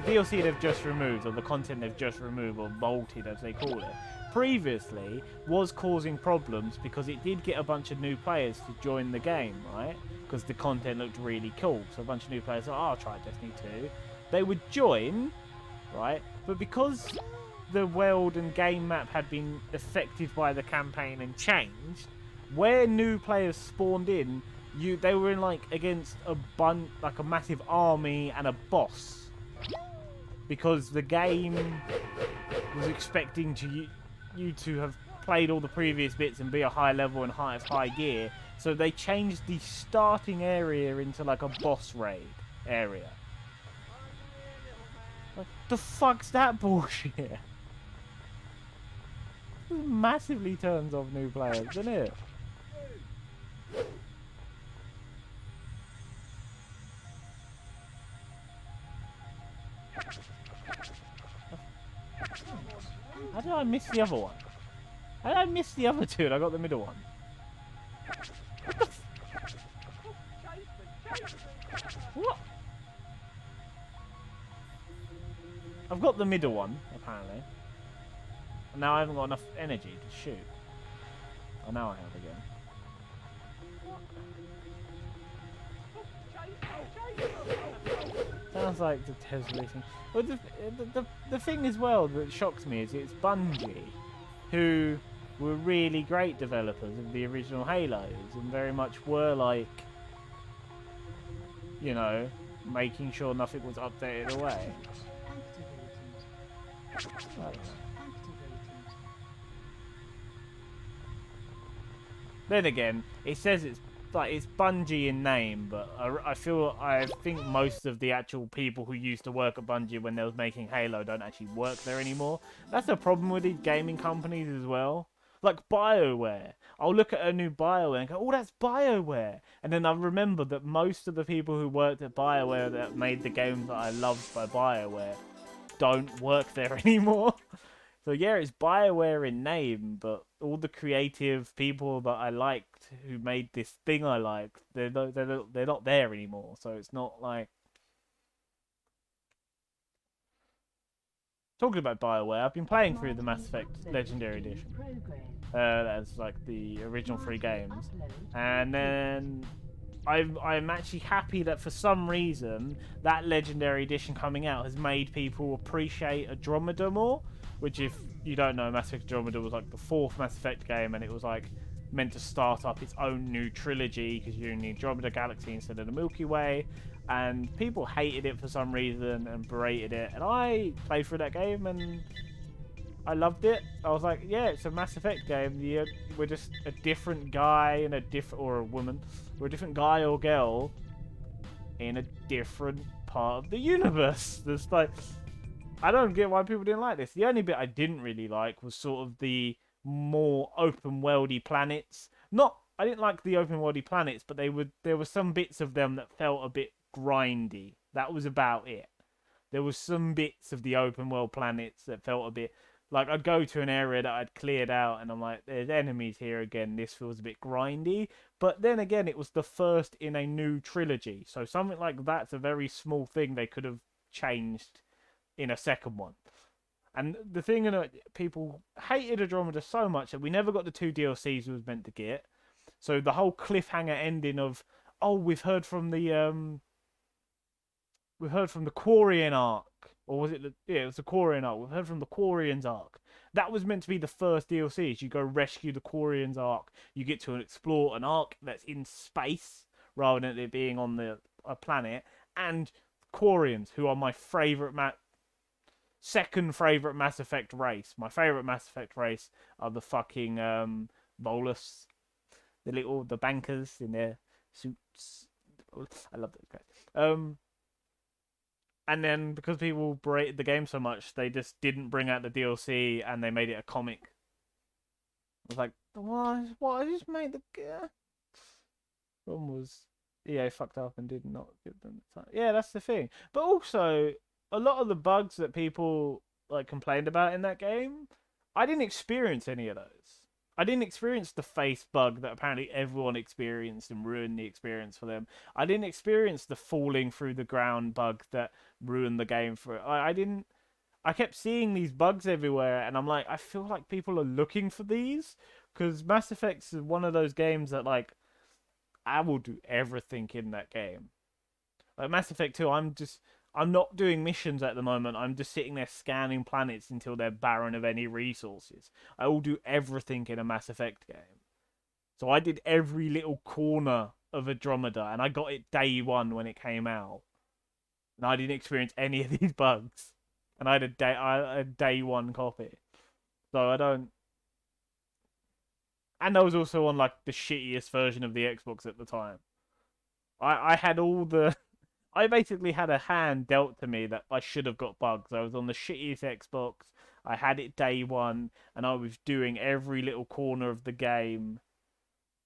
DLC they've just removed, or the content they've just removed, or bolted as they call it, previously was causing problems because it did get a bunch of new players to join the game, right? Because the content looked really cool. So a bunch of new players thought, oh, I'll try Destiny 2. They would join, right? But because the world and game map had been affected by the campaign and changed, where new players spawned in, they were in like against a massive army and a boss, because the game was expecting you to have played all the previous bits and be a high level and high gear. So they changed the starting area into like a boss raid area. Like, the fuck's that bullshit? This massively turns off new players, doesn't it? How did I miss the other one? How did I miss the other two and I got the middle one? What? I've got the middle one, apparently. And now I haven't got enough energy to shoot. Oh, now I have again. Sounds like the Tesla thing. But the thing as well that shocks me is it's Bungie, who were really great developers of the original Halos and very much were like, you know, making sure nothing was updated away. Then again, it says it's Bungie in name, but I think most of the actual people who used to work at Bungie when they was making Halo don't actually work there anymore. That's the problem with these gaming companies as well. Like BioWare. I'll look at a new BioWare and go, oh, that's BioWare. And then I remember that most of the people who worked at BioWare that made the games that I loved by BioWare don't work there anymore. So yeah, it's BioWare in name, but all the creative people that I liked who made this thing I liked, they're not there anymore. So it's not like... Talking about BioWare, I've been playing through the Mass Effect Legendary Edition. That's like the original 3 games. And then I'm actually happy that for some reason that Legendary Edition coming out has made people appreciate Andromeda more. Which, if you don't know, Mass Effect Andromeda was like the 4th Mass Effect game, and it was like meant to start up its own new trilogy because you're in the Andromeda Galaxy instead of the Milky Way. And people hated it for some reason and berated it. And I played through that game and I loved it. I was like, yeah, it's a Mass Effect game. We're just a different guy and or a woman. We're a different guy or girl in a different part of the universe. There's like... I don't get why people didn't like this. The only bit I didn't really like was sort of the more open-worldy planets. I didn't like the open-worldy planets, but there were some bits of them that felt a bit grindy. That was about it. There was some bits of the open-world planets that felt a bit Like, I'd go to an area that I'd cleared out, and I'm like, there's enemies here again. This feels a bit grindy. But then again, it was the first in a new trilogy. So something like that's a very small thing they could have changed in a second one. And the thing, people hated Andromeda so much that we never got the 2 DLCs we was meant to get. So the whole cliffhanger ending of, oh, we've heard from the Quarian arc. Or was it it was the Quarian arc. We've heard from the Quarians arc. That was meant to be the first DLCs. You go rescue the Quarians arc. You get to explore an arc that's in space rather than it being on a planet. And Quarians, who are my second favorite Mass Effect race. My favorite Mass Effect race are the fucking Volus, the bankers in their suits. I love those guys. And then because people berated the game so much, they just didn't bring out the DLC and they made it a comic. I was like, why? I just made the. One was EA fucked up and did not give them the time. Yeah, that's the thing. But also, a lot of the bugs that people like complained about in that game, I didn't experience any of those. I didn't experience the face bug that apparently everyone experienced and ruined the experience for them. I didn't experience the falling through the ground bug that ruined the game for. I didn't. I kept seeing these bugs everywhere, and I'm like, I feel like people are looking for these because Mass Effect is one of those games that like I will do everything in that game. Like Mass Effect 2, I'm not doing missions at the moment. I'm just sitting there scanning planets until they're barren of any resources. I will do everything in a Mass Effect game. So I did every little corner of Andromeda, and I got it day one when it came out. And I didn't experience any of these bugs. And I had a day one copy. So I don't. And I was also on like the shittiest version of the Xbox at the time. I had all the. I basically had a hand dealt to me that I should have got bugs. I was on the shittiest Xbox. I had it day one, and I was doing every little corner of the game.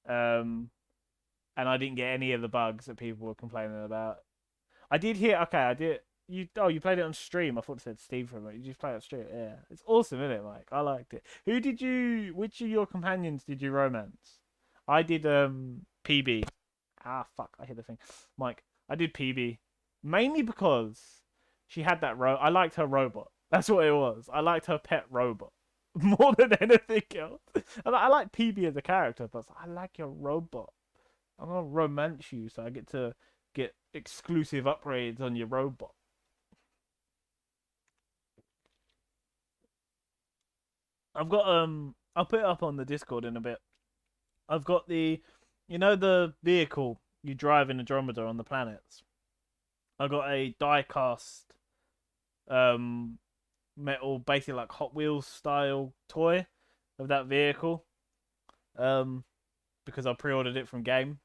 And I didn't get any of the bugs that people were complaining about. I did hear. Okay, I did. You played it on stream. I thought it said Steve from it. You just played it on stream. Yeah, it's awesome, isn't it, Mike? I liked it. Which of your companions did you romance? I did PB. Ah, fuck! I hit the thing, Mike. I did PB mainly because she had that I liked her robot. That's what it was. I liked her pet robot more than anything else. I like PB as a character, but I like your robot. I'm gonna romance you, so I get to get exclusive upgrades on your robot. I've got I'll put it up on the Discord in a bit. I've got the vehicle you drive in Andromeda on the planets. I got a die-cast metal, basically like Hot Wheels style toy of that vehicle. Because I pre-ordered it from game.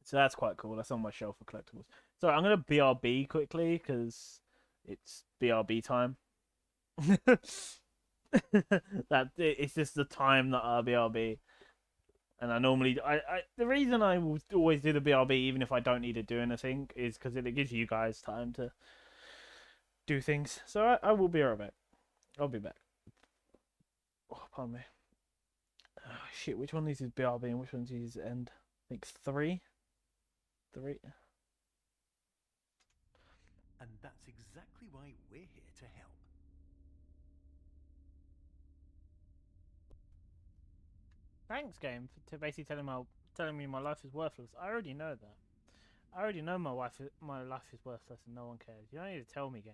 So that's quite cool. That's on my shelf for collectibles. So I'm gonna BRB quickly because it's BRB time. That it's just the time that I BRB. And I normally, the reason I will always do the BRB, even if I don't need to do anything, is because it gives you guys time to do things. So I will be right back. I'll be back. Oh, pardon me. Oh, shit, which one of these is BRB and which one of these is end? I think 3. 3. And that's exactly why we're here to help. Thanks, game, to basically telling me my life is worthless. I already know that. I already know my life is worthless and no one cares. You don't need to tell me, game.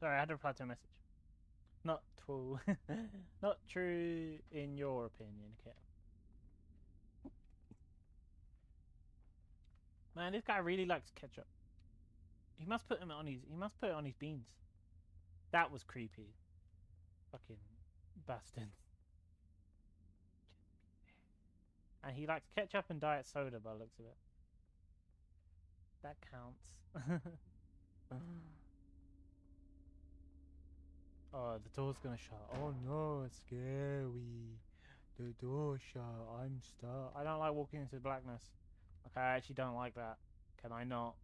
Sorry, I had to reply to a message. Not true. Not true in your opinion, okay? Man, this guy really likes ketchup. He must put it on his beans. That was creepy. Fucking bastard. And he likes ketchup and diet soda by the looks of it. That counts. Oh, the door's gonna shut. Oh no, it's scary. The door shut. I'm stuck. I don't like walking into blackness. Okay, I actually don't like that. Can I not?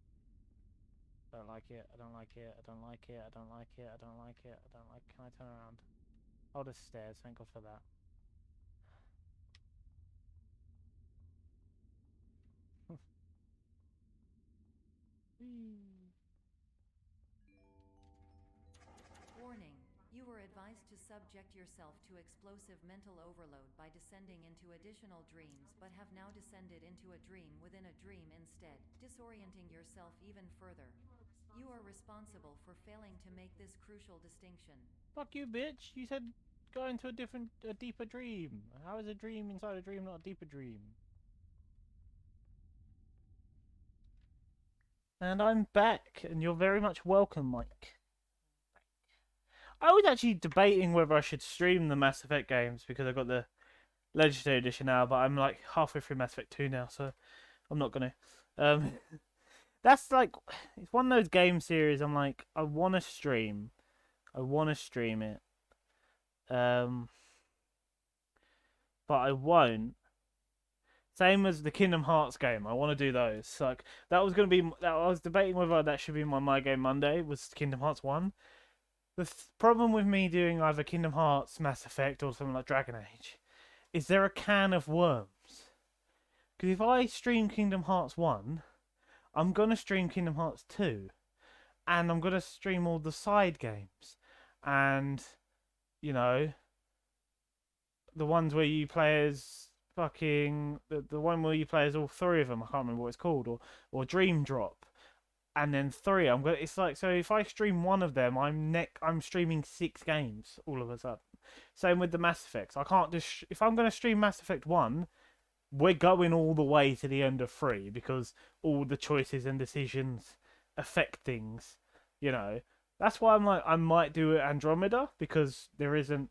Don't like it. I don't like it. I don't like it. I don't like it. I don't like it. I don't like. Can I turn around? Oh, there's stairs. Thank God for that. Warning. You were advised to subject yourself to explosive mental overload by descending into additional dreams but have now descended into a dream within a dream instead, disorienting yourself even further. You are responsible for failing to make this crucial distinction. Fuck you, bitch. You said go into a deeper dream. How is a dream inside a dream not a deeper dream? And I'm back, and you're very much welcome, Mike. I was actually debating whether I should stream the Mass Effect games because I got the Legendary Edition now, but I'm like halfway through Mass Effect 2 now, so I'm not gonna. That's like, it's one of those game series I'm like, I want to stream. I want to stream it. But I won't. Same as the Kingdom Hearts game. I want to do those. Like, that was going to be, I was debating whether that should be my Game Monday, was Kingdom Hearts 1. The problem with me doing either Kingdom Hearts, Mass Effect, or something like Dragon Age is there a can of worms. Because if I stream Kingdom Hearts 1, I'm going to stream Kingdom Hearts 2. And I'm going to stream all the side games. And, you know, the ones where you play as fucking... The one where you play as all three of them, I can't remember what it's called. Or Dream Drop. And then 3, I'm gonna. It's like, so if I stream one of them, I'm streaming 6 games all of a sudden. Same with the Mass Effects. I can't just if I'm gonna stream Mass Effect 1, we're going all the way to the end of 3 because all the choices and decisions affect things. You know, that's why I'm like, I might do Andromeda because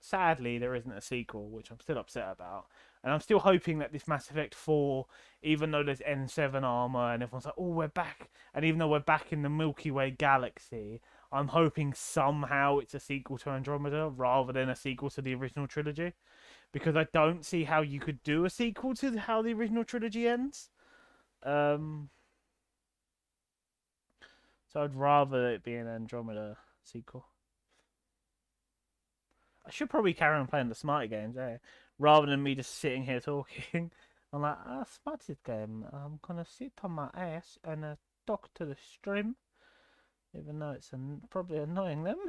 sadly there isn't a sequel, which I'm still upset about. And I'm still hoping that this Mass Effect 4, even though there's N7 armor and everyone's like, oh, we're back. And even though we're back in the Milky Way galaxy, I'm hoping somehow it's a sequel to Andromeda rather than a sequel to the original trilogy. Because I don't see how you could do a sequel to how the original trilogy ends. So I'd rather it be an Andromeda sequel. I should probably carry on playing the Smarty games, rather than me just sitting here talking. I'm like, Smarties game. I'm gonna sit on my ass and talk to the stream, even though it's probably annoying them.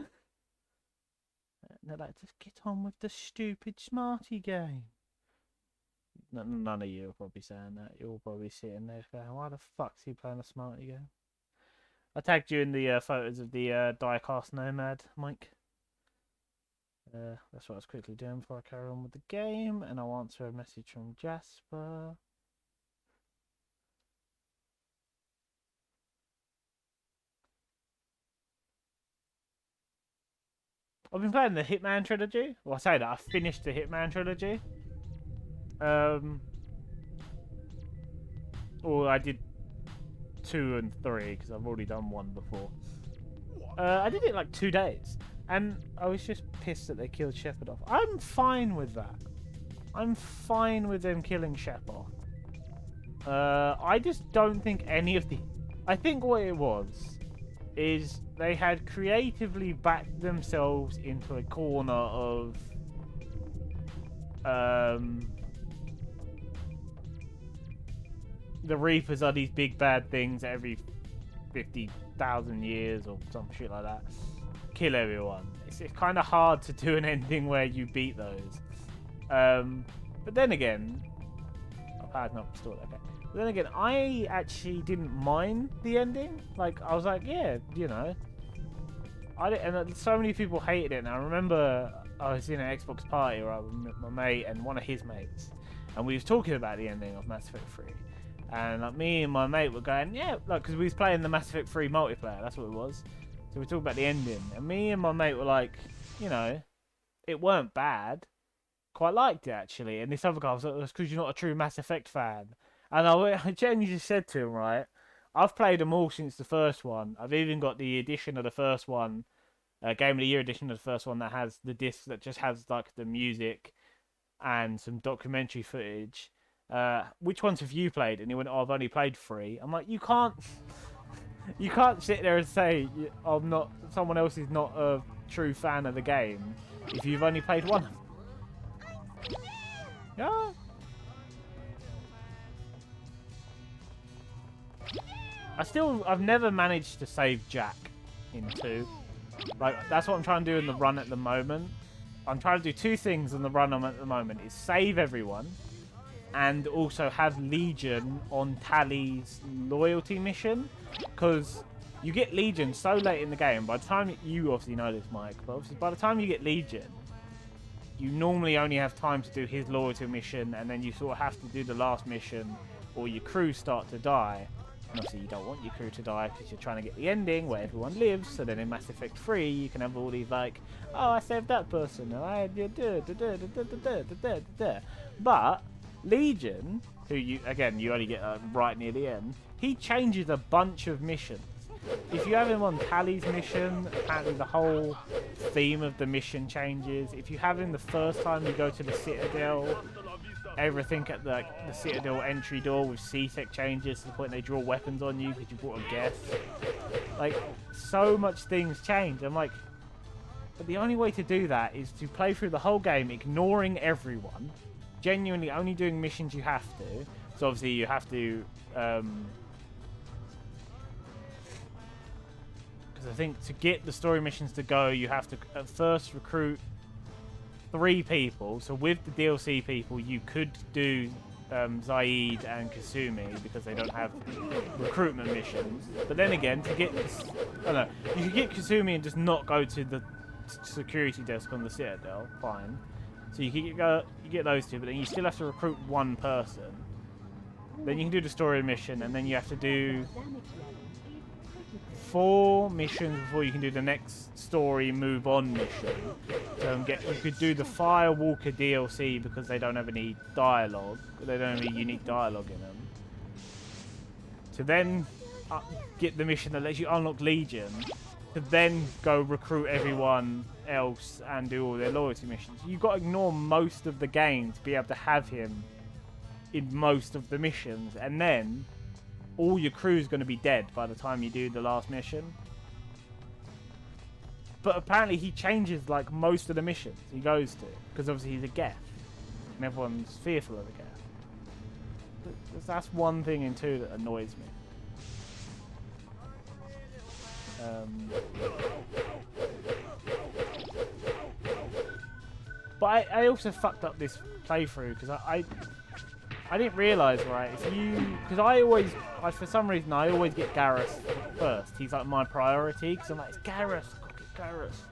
And they're like, just get on with the stupid Smarty game. None of you are probably saying that. You're all probably sitting there going, why the fuck's he playing a Smarty game? I tagged you in the photos of the diecast Nomad, Mike. That's what I was quickly doing before I carry on with the game, and I'll answer a message from Jasper. I've been playing the Hitman trilogy. Well, I say that I finished the Hitman trilogy. Or I did 2 and 3 because I've already done 1 before. I did it in like 2 days. And I was just pissed that they killed Shepard off. I'm fine with that. I'm fine with them killing Shep off. I just don't think any of the... I think what it was is they had creatively backed themselves into a corner of... the Reapers are these big bad things every 50,000 years or some shit like that. Kill everyone. It's kind of hard to do an ending where you beat those. But then again, I've had not restored. Okay. But then again, I actually didn't mind the ending. Like, I was like, yeah, you know. And so many people hated it. And I remember I was in an Xbox party, right, with my mate and one of his mates, and we was talking about the ending of Mass Effect 3. And like me and my mate were going, yeah, like, because we was playing the Mass Effect 3 multiplayer. That's what it was. So we talked about the ending, and me and my mate were like, you know, it weren't bad. Quite liked it, actually. And this other guy was like, that's because you're not a true Mass Effect fan. And I genuinely just said to him, right, I've played them all since the first one. I've even got the edition of the first one, Game of the Year edition of the first one that has the disc that just has like the music and some documentary footage. Which ones have you played? And he went, oh, I've only played 3. I'm like, you can't sit there and say I'm not. Someone else is not a true fan of the game if you've only played one of them. Yeah. I've never managed to save Jack in 2. Like, that's what I'm trying to do in the run at the moment. I'm trying to do 2 things in the run I'm at the moment. Is save everyone and also have Legion on Tally's loyalty mission. Because you get Legion so late in the game. By the time you obviously know this, Mike, but obviously by the time you get Legion, you normally only have time to do his loyalty mission, and then you sort of have to do the last mission, or your crew start to die. And obviously you don't want your crew to die because you're trying to get the ending where everyone lives. So then in Mass Effect 3, you can have all these like, oh, I saved that person, and I But Legion, who you only get right near the end, he changes a bunch of missions. If you have him on Tally's mission, apparently the whole theme of the mission changes. If you have him the first time you go to the Citadel, everything at the Citadel entry door with C-Tech changes to the point they draw weapons on you because you brought a guest. Like, so much things change. I'm like, but the only way to do that is to play through the whole game ignoring everyone, genuinely only doing missions you have to. So obviously you have to... I think to get the story missions to go, you have to at first recruit 3 people. So with the DLC people, you could do Zaid and Kasumi because they don't have recruitment missions. But then again, to get I don't know, you could get Kasumi and just not go to the security desk on the Citadel. Fine. So you get those 2, but then you still have to recruit 1 person. Then you can do the story mission, and then you have to do 4 missions before you can do the next story move on mission. So you could do the Firewalker DLC because they don't have any dialogue. They don't have any unique dialogue in them. To then get the mission that lets you unlock Legion. To then go recruit everyone else and do all their loyalty missions. You've got to ignore most of the game to be able to have him in most of the missions. And then all your crew's going to be dead by the time you do the last mission. But apparently he changes like most of the missions he goes to, because obviously he's a Geth, and everyone's fearful of the Geth. That's one thing in 2 that annoys me. But I also fucked up this playthrough because I didn't realise, right, because for some reason I always get Garrus first. He's like my priority because I'm like, it's Garrus, Garrus.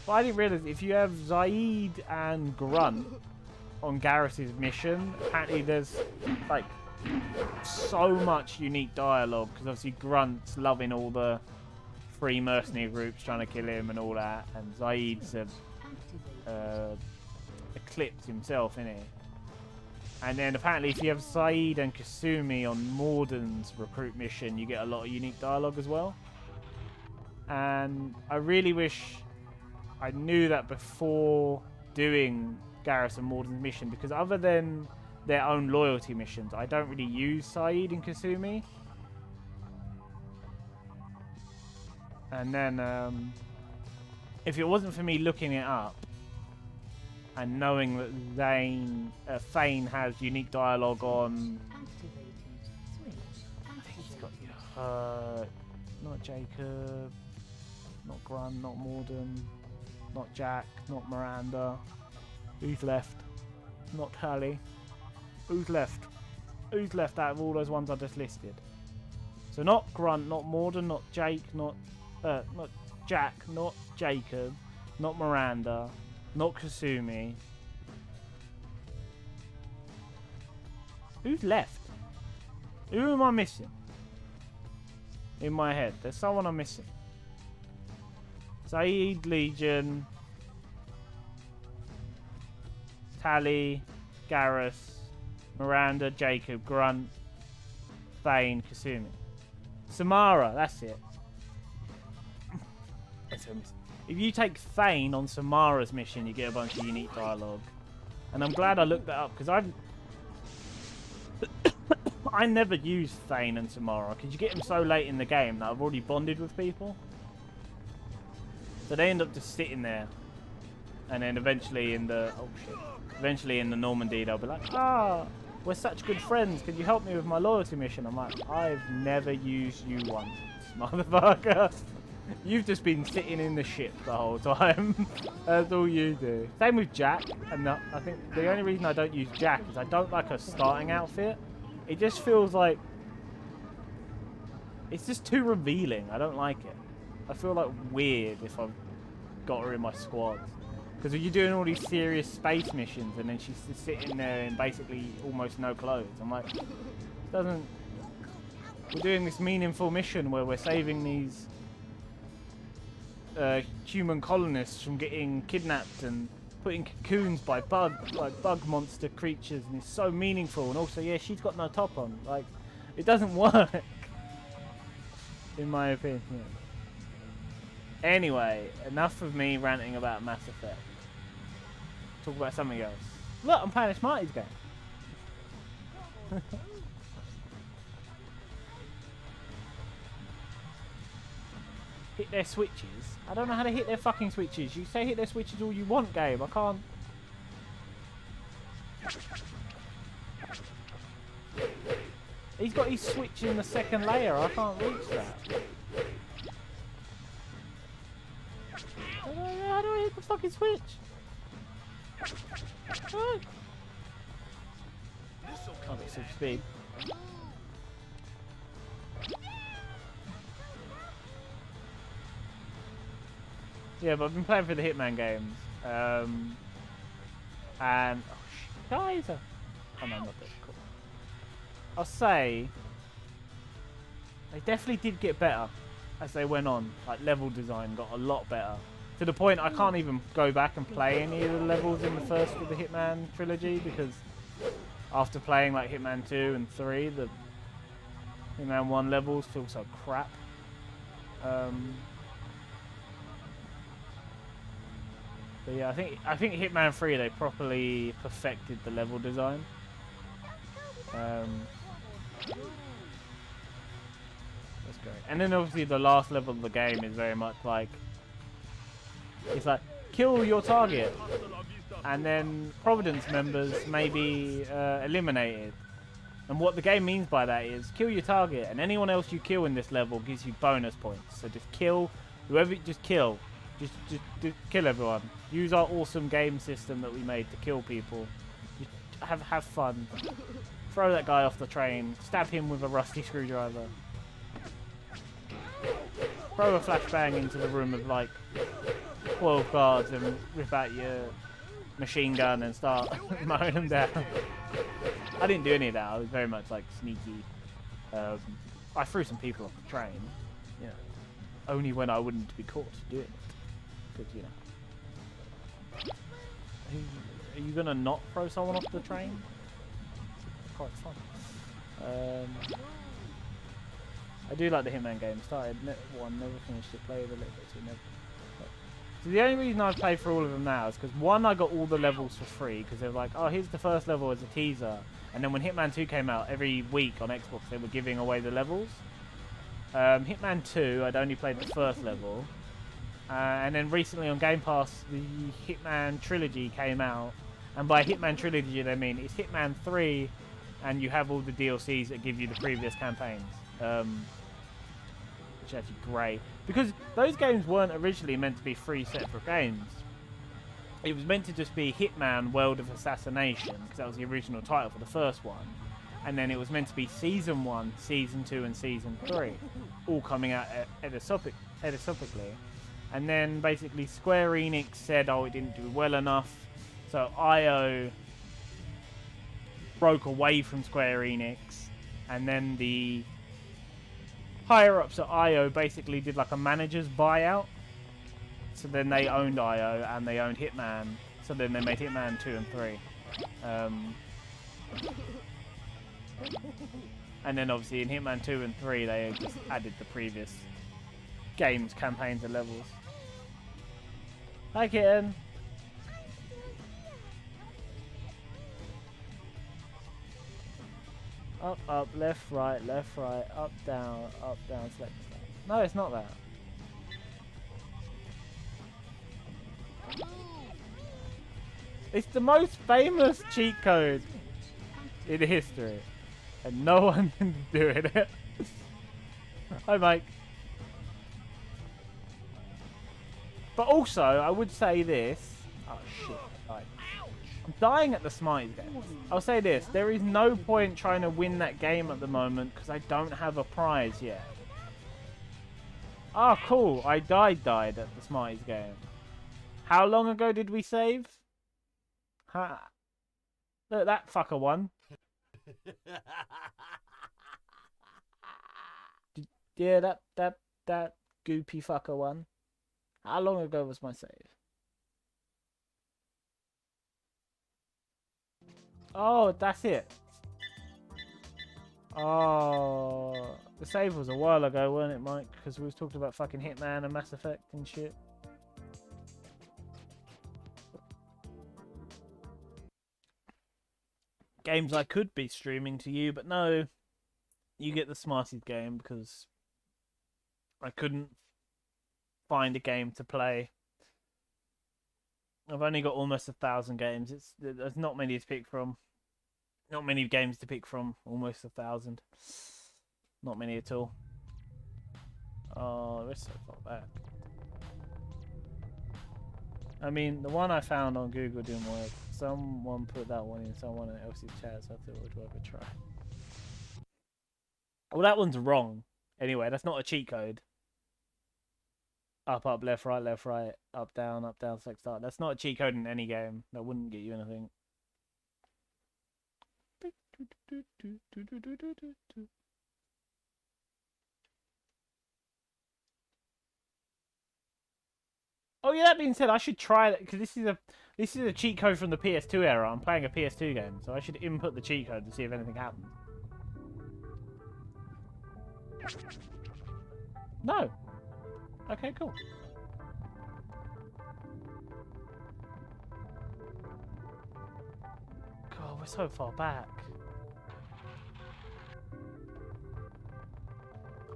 But I didn't realise if you have Zaid and Grunt on Garrus's mission, apparently there's like so much unique dialogue because obviously Grunt's loving all the free mercenary groups trying to kill him and all that, and Zaid's eclipsed himself, innit? And then apparently if you have Saeed and Kasumi on Morden's recruit mission, you get a lot of unique dialogue as well. And I really wish I knew that before doing Garrus and Morden's mission, because other than their own loyalty missions, I don't really use Saeed and Kasumi. And then if it wasn't for me looking it up and knowing that Thane has unique dialogue on, I think he's got not Jacob, not Grunt, not Morden, not Jack, not Miranda. Who's left? Not Tally. Who's left? Who's left out of all those ones I just listed? So not Grunt, not Morden, not Jake, not Jack, not Jacob, not Miranda, not Kasumi. Who's left? Who am I missing? In my head, there's someone I'm missing. Saeed, Legion, Tally, Garrus, Miranda, Jacob, Grunt, Thane, Kasumi. Samara, that's it. If you take Thane on Samara's mission, you get a bunch of unique dialogue. And I'm glad I looked that up, because I never used Thane and Samara, because you get them so late in the game that I've already bonded with people. So they end up just sitting there. And then eventually in the... Oh, shit. Eventually in the Normandy, they'll be like, ah, we're such good friends. Could you help me with my loyalty mission? I'm like, I've never used you once, motherfucker. You've just been sitting in the ship the whole time. That's all you do. Same with Jack. And I think the only reason I don't use Jack is I don't like her starting outfit. It just feels like... It's just too revealing. I don't like it. I feel like weird if I've got her in my squad. Because you're doing all these serious space missions and then she's just sitting there in basically almost no clothes. I'm like, doesn't... We're doing this meaningful mission where we're saving these human colonists from getting kidnapped and put in cocoons by bug monster creatures, and it's so meaningful. And also, yeah, she's got no top on. Like, it doesn't work, in my opinion. Anyway, enough of me ranting about Mass Effect. Talk about something else. Look, I'm playing a Smarties game. Hit their switches. I don't know how to hit their fucking switches. You say hit their switches all you want, game. I can't. He's got his switch in the second layer. I can't reach that. How do I hit the fucking switch? Oh, I've got super speed. Yeah, but I've been playing for the Hitman games. And... Oh, guys! Oh, no, not that cool. I'll say... They definitely did get better as they went on. Like, level design got a lot better. To the point I can't even go back and play any of the levels in the first of the Hitman trilogy, because after playing like Hitman 2 and 3, the Hitman 1 levels feel so crap. But yeah, I think Hitman 3 they properly perfected the level design. That's great. And then obviously the last level of the game is very much like, it's like, kill your target, and then Providence members may be eliminated. And what the game means by that is, kill your target, and anyone else you kill in this level gives you bonus points. So just kill whoever, just kill. Just kill everyone. Use our awesome game system that we made to kill people. Just have fun. Throw that guy off the train. Stab him with a rusty screwdriver. Throw a flashbang into the room of like 12 guards and rip out your machine gun and start mowing them down. I didn't do any of that. I was very much like sneaky. I threw some people off the train. You know, only when I wouldn't be caught doing it. Because, you know. Are you gonna not throw someone off the train? It's quite fun. I do like the Hitman game. Started one, never finished it. Played a little bit, two, never. So the only reason I play for all of them now is because one, I got all the levels for free because they were like, oh, here's the first level as a teaser. And then when Hitman 2 came out, every week on Xbox they were giving away the levels. Hitman 2, I'd only played the first level. And then recently on Game Pass, the Hitman trilogy came out. And by Hitman trilogy, they mean it's Hitman 3, and you have all the DLCs that give you the previous campaigns. Which is actually great. Because those games weren't originally meant to be 3 separate games. It was meant to just be Hitman World of Assassination, because that was the original title for the first one. And then it was meant to be Season 1, Season 2, and Season 3. All coming out edisopically. And then basically Square Enix said, oh, it didn't do well enough. So IO broke away from Square Enix. And then the higher-ups at IO basically did like a manager's buyout. So then they owned IO and they owned Hitman. So then they made Hitman 2 and 3. And then obviously in Hitman 2 and 3, they just added the previous games, campaigns, and levels. Hi, kitten. Up, up, left, right, up, down, select. No, it's not that. It's the most famous cheat code in history, and no one can do it. Hi, Mike. But also, I would say this. Oh shit! Right. I'm dying at the Smarties game. I'll say this: there is no point trying to win that game at the moment because I don't have a prize yet. Oh, cool! I died at the Smarties game. How long ago did we save? Ha! Look, that fucker won. Yeah, that goopy fucker won. How long ago was my save? Oh, that's it. Oh, the save was a while ago, wasn't it, Mike? Because we was talking about fucking Hitman and Mass Effect and shit. Games I could be streaming to you, but no. You get the Smarties game because I couldn't find a game to play. I've only got almost 1,000 games. There's not many to pick from. Not many games to pick from. Almost 1,000. Not many at all. Oh, we're so far back. I mean, the one I found on Google didn't work. Someone put that one in someone else's chat, so I thought it was worth a try. Well, that one's wrong. Anyway, that's not a cheat code. Up, up, left, right, up, down, select, start. That's not a cheat code in any game. That wouldn't get you anything. Oh yeah, that being said, I should try that because this is a cheat code from the PS2 era. I'm playing a PS2 game, so I should input the cheat code to see if anything happens. No. Okay, cool. God, we're so far back.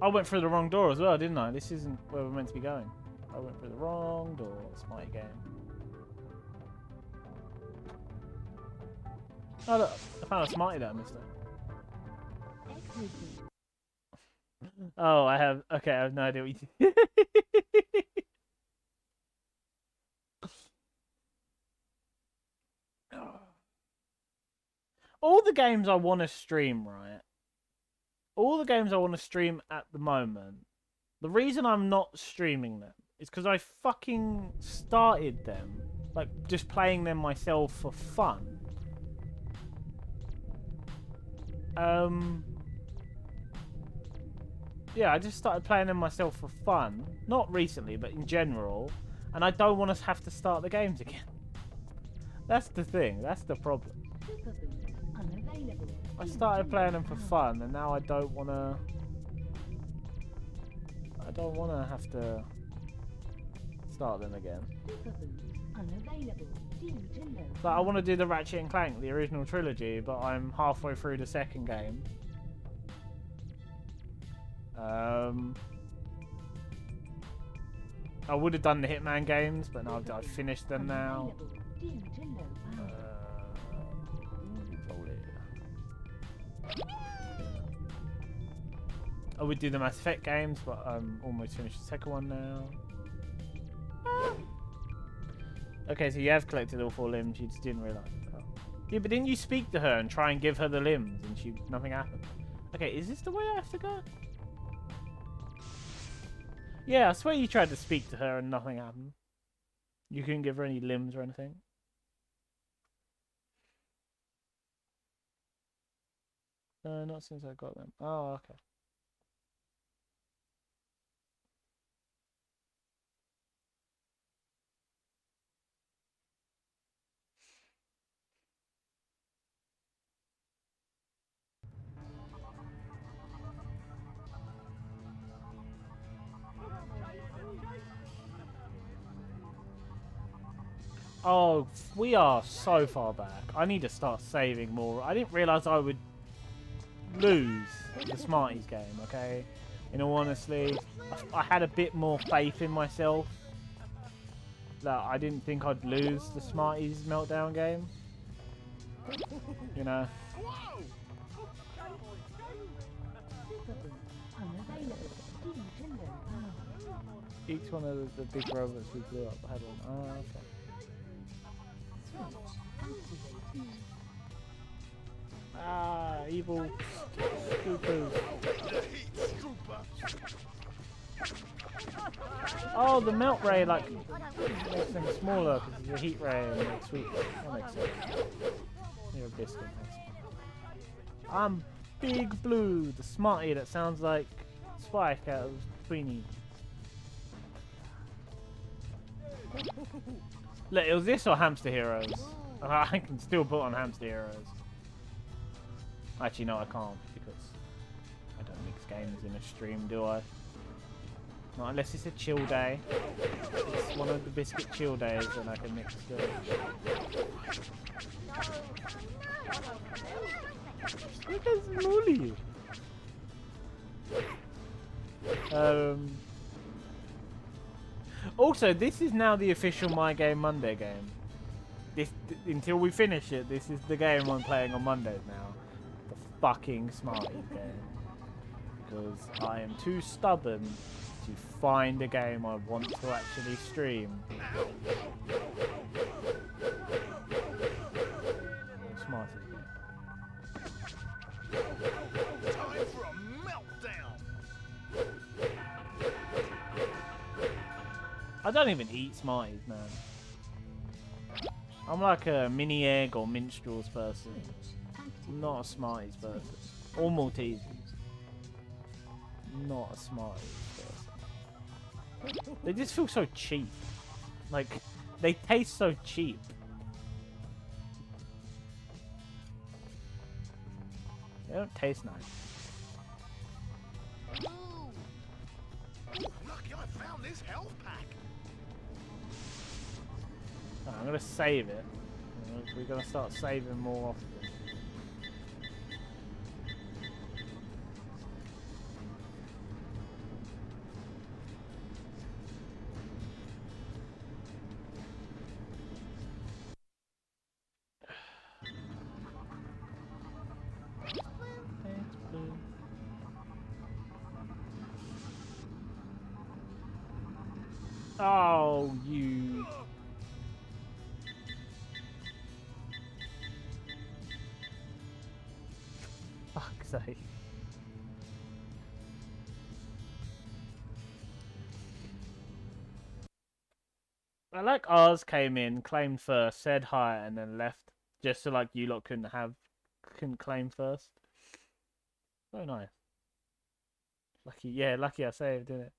I went through the wrong door as well, didn't I? This isn't where we're meant to be going. I went through the wrong door. It's my game. Oh look, I found a Smartie that I missed it. Oh, I have. Okay, I have no idea what you All the games I want to stream, right? All the games I want to stream at the moment, the reason I'm not streaming them is because I fucking started them, like just playing them myself for fun. Yeah, I just started playing them myself for fun. Not recently, but in general. And I don't want to have to start the games again. That's the thing. That's the problem. I started playing them for fun, and now I don't want to... I don't want to have to start them again. But I want to do the Ratchet and Clank, the original trilogy, but I'm halfway through the second game. I would have done the Hitman games, but no, I've finished them now. I would do the Mass Effect games, but I'm almost finished the second one now. Okay, so you have collected all 4 limbs, you just didn't realise. Oh. Yeah, but didn't you speak to her and try and give her the limbs and nothing happened? Okay, is this the way I have to go? Yeah, I swear you tried to speak to her and nothing happened. You couldn't give her any limbs or anything. Not since I got them. Oh, okay. Oh, we are so far back. I need to start saving more. I didn't realise I would lose the Smarties game, okay? In all honesty, I had a bit more faith in myself. That I didn't think I'd lose the Smarties Meltdown game. You know? Whoa! Unavailable. Due to low power. Each one of the big robots we blew up had one. Oh, okay. Switch activated. Ah, evil Spoopers. The heat strooper. Oh, the melt ray like makes them smaller because the heat ray and makes sweet. That makes sense. You're a biscuit. I'm Big Blue, the Smartie that sounds like Spike out of Tweenie. Look, it was this or Hamster Heroes. I can still put on Hamster Heroes. Actually, no, I can't because I don't mix games in a stream, do I? Not unless it's a chill day. It's one of the biscuit chill days, and I can mix the. Look at Smoothie. Also, this is now the official My Game Monday game. Until we finish it, this is the game I'm playing on Mondays now. The fucking Smarties game. Because I am too stubborn to find a game I want to actually stream. Smarties game. Time for a meltdown. I don't even eat Smarties, man. I'm like a mini egg or minstrels person. I'm not a Smarties person. Or Maltesers. Not a Smarties person. They just feel so cheap. Like, they taste so cheap. They don't taste nice. Lucky I found this health pack. I'm gonna save it. We're gonna start saving more often. Thanks, Blue. Oh, you. Fuck's sake. I like ours came in, claimed first, said hi, and then left. Just so like you lot couldn't claim first. So nice. Lucky, yeah, lucky I saved, didn't it?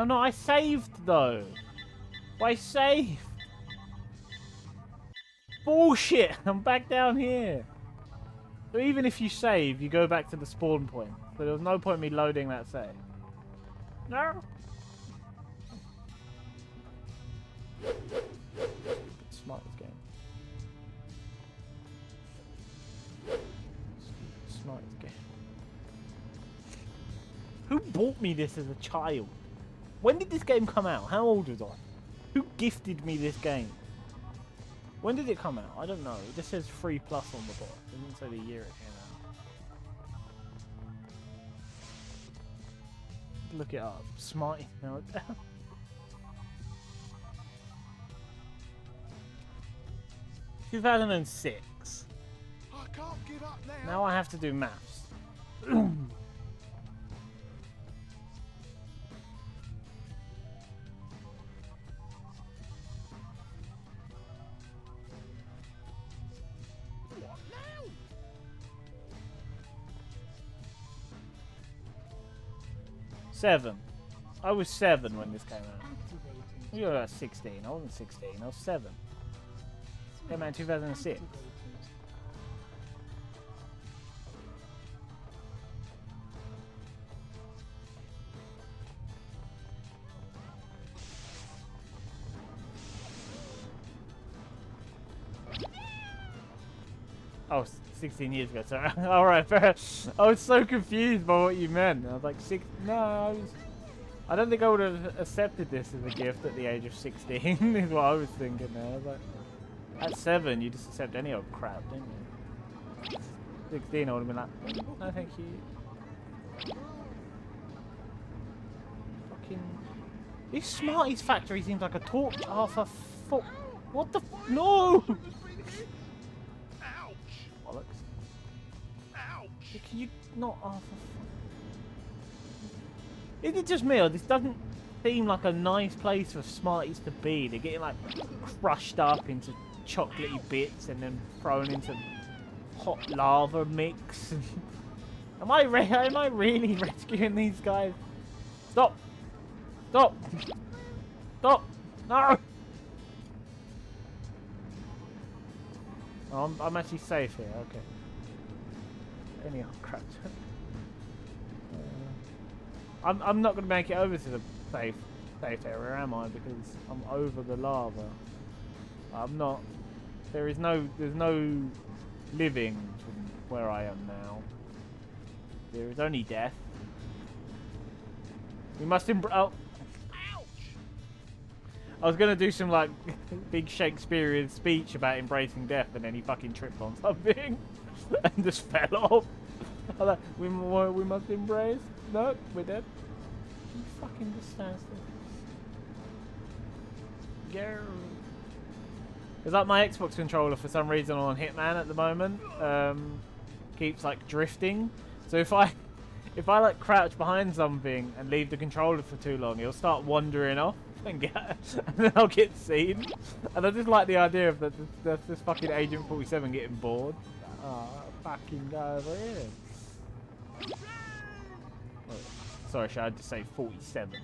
No, I saved though. I saved. Bullshit! I'm back down here. So even if you save, you go back to the spawn point. So there was no point in me loading that save. No. Smarties game. Smarties game. Who bought me this as a child? When did this game come out? How old was I? Who gifted me this game? When did it come out? I don't know. It just says 3+ on the bottom. It doesn't say the year it came out. Look it up. Smarties Meltdown. (2006). I can't give up now. Now I have to do maths. What now? 7. I was 7 when this came out. Activated. You were about 16. I wasn't 16. I was 7. Came out in 2006. Oh, 16 years ago, sorry. Alright, fair. I was so confused by what you meant. I was like, I don't think I would have accepted this as a gift at the age of 16, is what I was thinking now. I was like, at 7, you just accept any old crap, didn't you? 16, I would have been like, no, thank you. Fucking. This Smarties factory seems like a torch half a foot. What the f. No! Ouch! Bollocks. Ouch! Can you not half a. Is it just me, or this doesn't seem like a nice place for Smarties to be? They're getting like crushed up into chocolatey bits and then thrown into hot lava mix. Am I really rescuing these guys? Stop! Stop! Stop! No! Oh, I'm actually safe here. Okay. Anyhow, crap. I'm not gonna make it over to the safe area, am I? Because I'm over the lava. I'm not. There's no living from where I am now. There is only death. We must oh. I was gonna do some like big Shakespearean speech about embracing death, and then he fucking tripped on something and just fell off. I like, we must embrace. No, we're dead. He fucking just stands there. It's like my Xbox controller for some reason on Hitman at the moment keeps like drifting. So if I like crouch behind something and leave the controller for too long, it'll start wandering off and then I'll get seen. And I just like the idea of this fucking Agent 47 getting bored. Oh, fucking go over here. Oh, sorry, should I just say 47?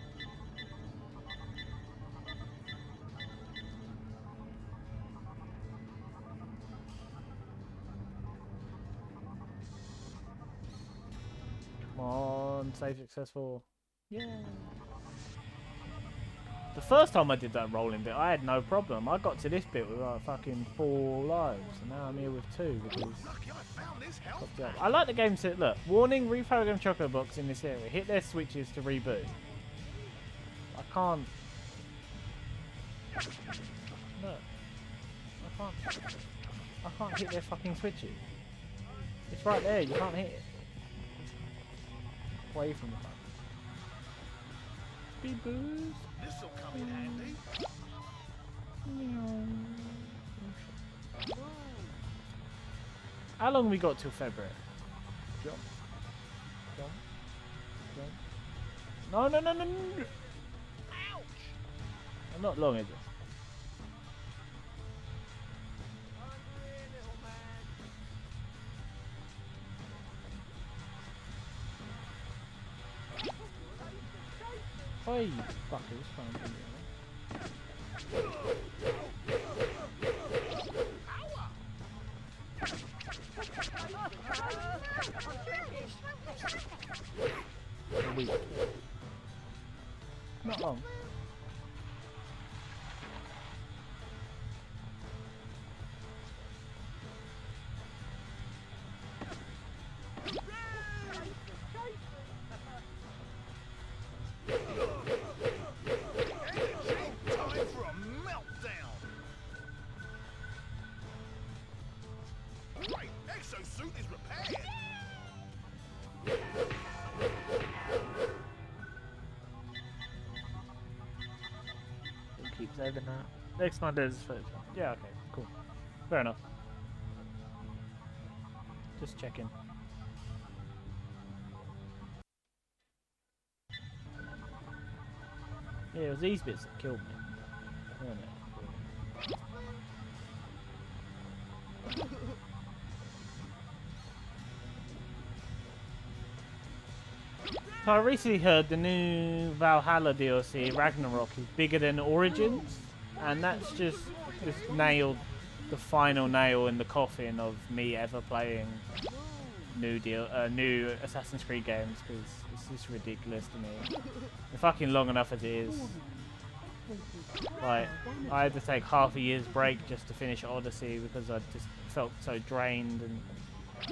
Come on, save successful. Yeah. The first time I did that rolling bit, I had no problem. I got to this bit with like fucking 4 lives, and now I'm here with 2 because. Lucky I found this health. I like the game to look. Warning: reprogram Choco Box in this area. Hit their switches to reboot. I can't. Look. I can't hit their fucking switches. It's right there. You can't hit it. Away from the phone. Beep boos. This'll come in handy. How long we got till February? Jump. Jump. Jump. No. Ouch! Not long, is it? Oh, you fuckers, trying to weak. Not long. Time for a meltdown! Right, exosuit is repaired! It keeps saving that. Next one does first. Yeah, okay, cool. Fair enough. Just checking. Yeah, it was these bits that killed me. Weren't it? So I recently heard the new Valhalla DLC, Ragnarok, is bigger than Origins, and that's just nailed the final nail in the coffin of me ever playing new Assassin's Creed games, because it's just ridiculous to me. It's fucking long enough as it is. Like, I had to take half a year's break just to finish Odyssey because I just felt so drained and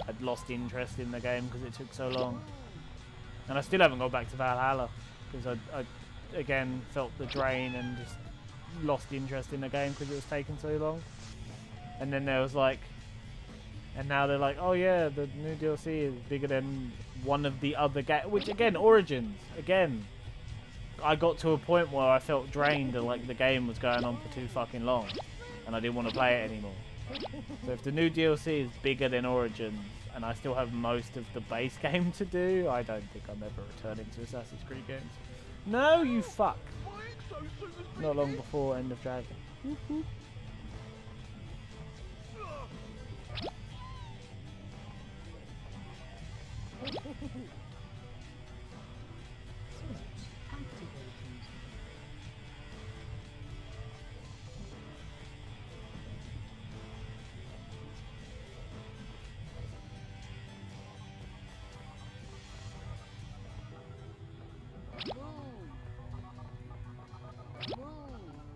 I'd lost interest in the game because it took so long. And I still haven't got back to Valhalla because I again felt the drain and just lost interest in the game because it was taking so long. And then there was like, and now they're like, oh yeah, the new DLC is bigger than one of the other games, which again, Origins, again, I got to a point where I felt drained and like the game was going on for too fucking long and I didn't want to play it anymore. So if the new DLC is bigger than Origins and I still have most of the base game to do, I don't think I'm ever returning to Assassin's Creed games. No, you fuck. Not long before End of Dragon.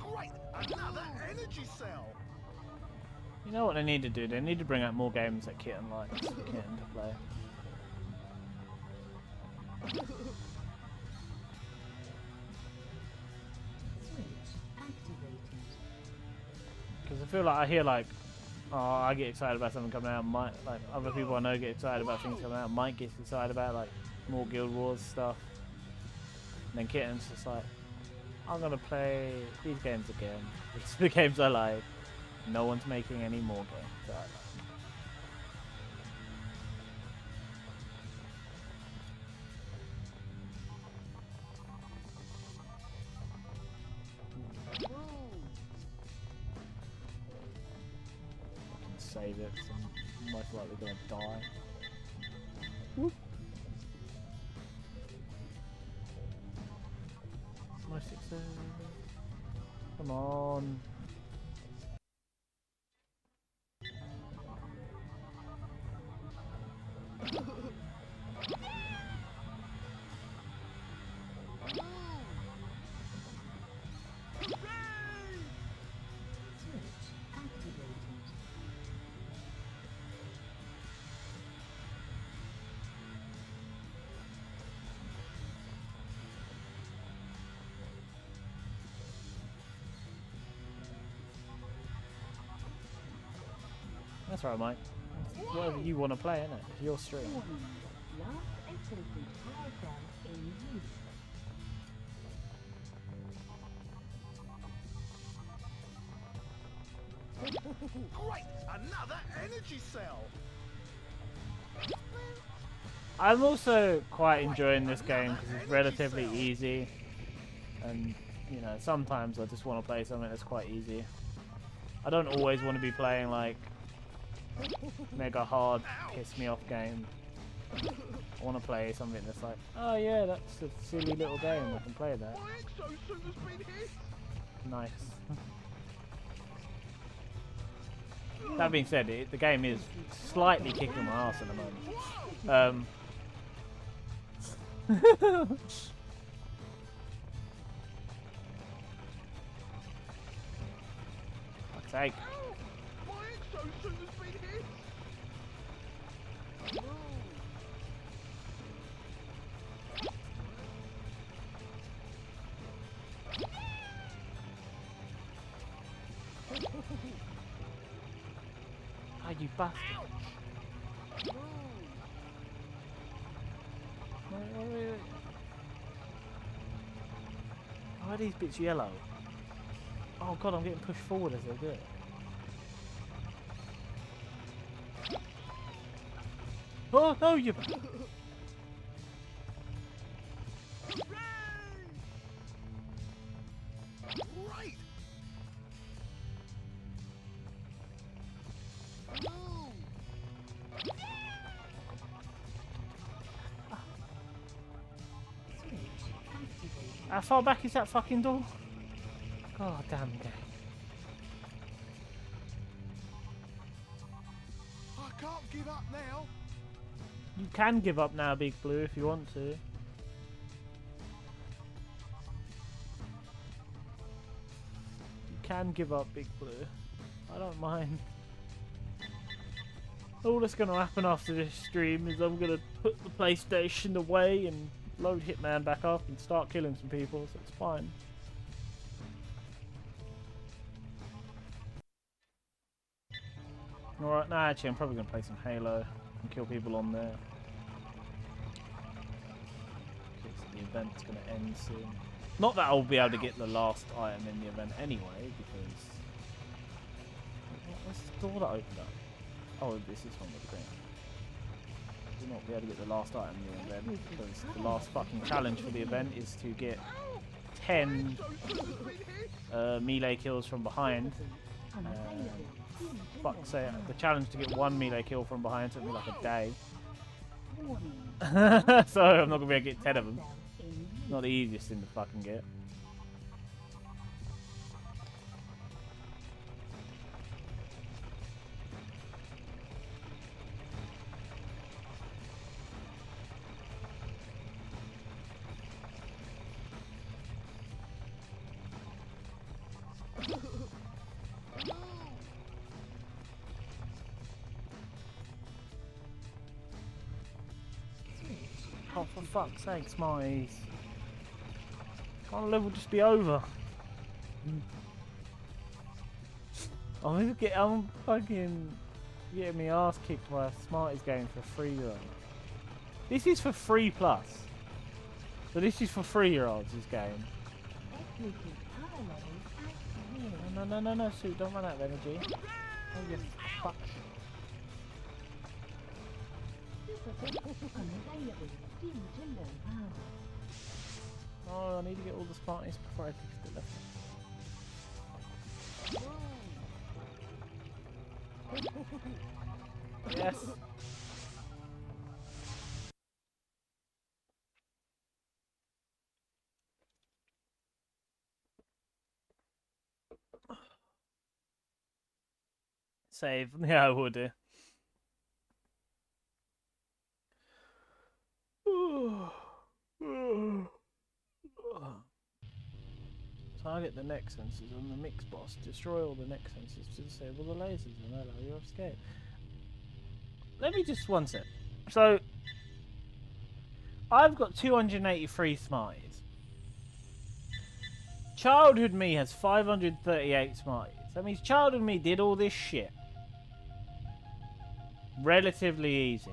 Great! Another energy cell! You know what they need to do? They need to bring out more games that Kitten likes for Kitten to play. Because I feel like I hear like, oh, I get excited about something coming out. Like other people I know get excited about things coming out. Mike gets excited about like more Guild Wars stuff. And then Kitten's just like, I'm gonna play these games again. It's the games I like. No one's making any more games that I like. Save it, 'cause I'm most likely gonna die. Whoop. My 6. Come on. That's right, Mike. It's whatever you want to play, innit? It's your stream. Last activity power cell in use. Great! Another energy cell! I'm also quite enjoying this game because it's relatively easy. And, you know, sometimes I just want to play something that's quite easy. I don't always want to be playing, like, mega hard, piss me off game. I want to play something that's like, oh yeah, that's a silly little game, I can play that. My exosuit has been hit! Nice. That being said, the game is slightly kicking my ass at the moment. Fuck's sake. My exosuit has been hit! Oh, you bastard. Wait. Why are these bits yellow? Oh god, I'm getting pushed forward as I do it. Oh no, you... Right! How far back is that fucking door? God damn game. now. You can give up now, Big Blue, if you want to. You can give up, Big Blue. I don't mind. All that's going to happen after this stream is I'm going to put the PlayStation away and load Hitman back up and start killing some people, so it's fine. Alright, nah, actually I'm probably going to play some Halo and kill people on there. Because the event's going to end soon. Not that I'll be able to get the last item in the event anyway, because... What's the door that opened up? Oh, this is one with the green. We'll not be able to get the last item in the event, because the last fucking challenge for the event is to get 10 melee kills from behind. Fuck's sake, the challenge to get 1 melee kill from behind took me like a day. So I'm not going to be able to get 10 of them. Not the easiest thing to fucking get. Oh, for fuck's sake, Smarties. Can't the level just be over? I'm fucking getting my ass kicked by a Smarties game for free though. This is for free plus. So this is for 3-year-olds, this game. No, Suit, don't run out of energy. Oh, you fuck. Oh, I need to get all the Smarties before I fix the left. Yes. Save. Yeah, I would do. Target the neck sensors on the mix boss. Destroy all the neck sensors to disable the lasers and allow your escape. Let me just one sec. So, I've got 283 Smarties. Childhood me has 538 Smarties. That means childhood me did all this shit. Relatively easy.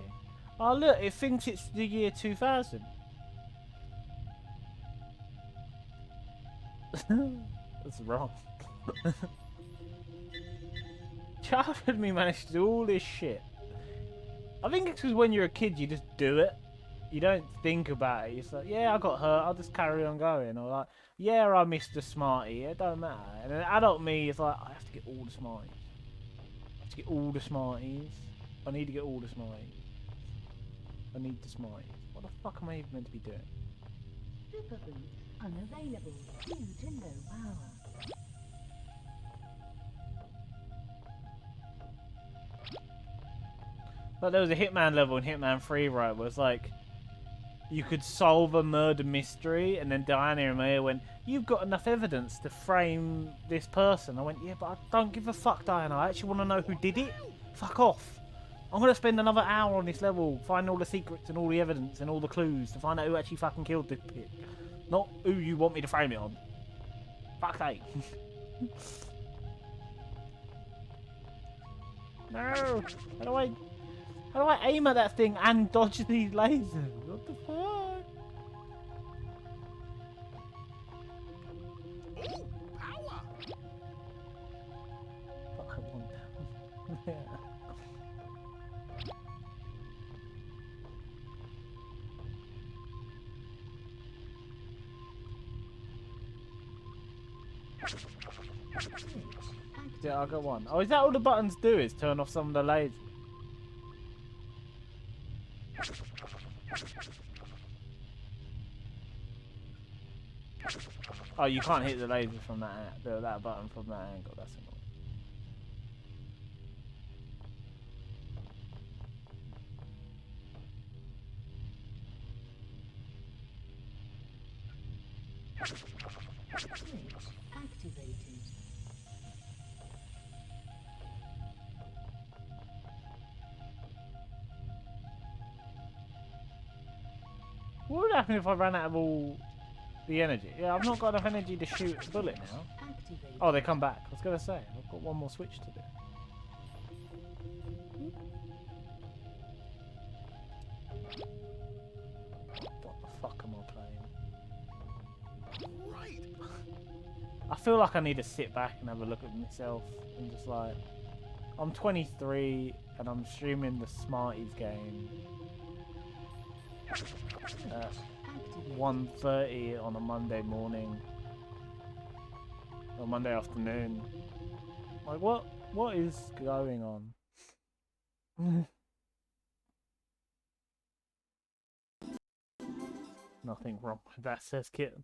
Oh look, it thinks it's the year 2000. That's wrong. Childhood me managed to do all this shit. I think it's because when you're a kid you just do it. You don't think about it. It's like, yeah, I got hurt, I'll just carry on going. Or like, yeah, I missed a Smartie, it don't matter. And then adult me is like, I have to get all the Smarties. I have to get all the Smarties. I need to get all the Smarties. I need the Smarties. What the fuck am I even meant to be doing? Super boots unavailable due to low power. But there was a Hitman level in Hitman 3, right, where it's like, you could solve a murder mystery, and then Diana and Maya went, you've got enough evidence to frame this person. I went, yeah, but I don't give a fuck, Diana. I actually want to know who did it. Fuck off. I'm going to spend another hour on this level, finding all the secrets and all the evidence and all the clues to find out who actually fucking killed this pig. Not who you want me to frame it on. Fuck's sake. No. How do I aim at that thing and dodge these lasers? What the fuck? Ooh, power! Fuck, I want that. Yeah. Yeah, I'll go on. Oh, is that all the buttons do? Is turn off some of the lasers? Oh, you can't hit the lasers from that button from that angle. That's annoying. Switch activated. What would happen if I ran out of all the energy? Yeah, I've not got enough energy to shoot a bullet now. Activated. Oh, they come back. I was going to say, I've got one more switch to do. What the fuck am I playing? Right. I feel like I need to sit back and have a look at myself and just like... I'm 23 and I'm streaming the Smarties game. 1:30 on a Monday morning or Monday afternoon. Like what is going on? Nothing wrong with that, says Kitten.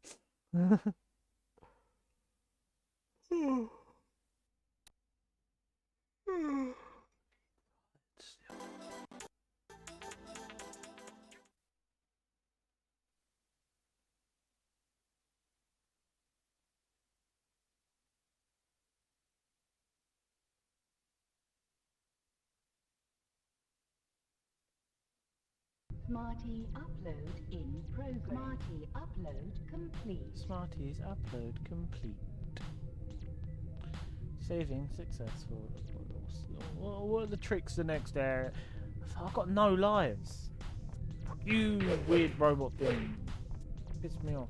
Smarty upload in progress. Smarty upload complete. Smarties upload complete. Saving successful. What are the tricks the next area? I've got no lives. You weird robot thing. Pissed me off.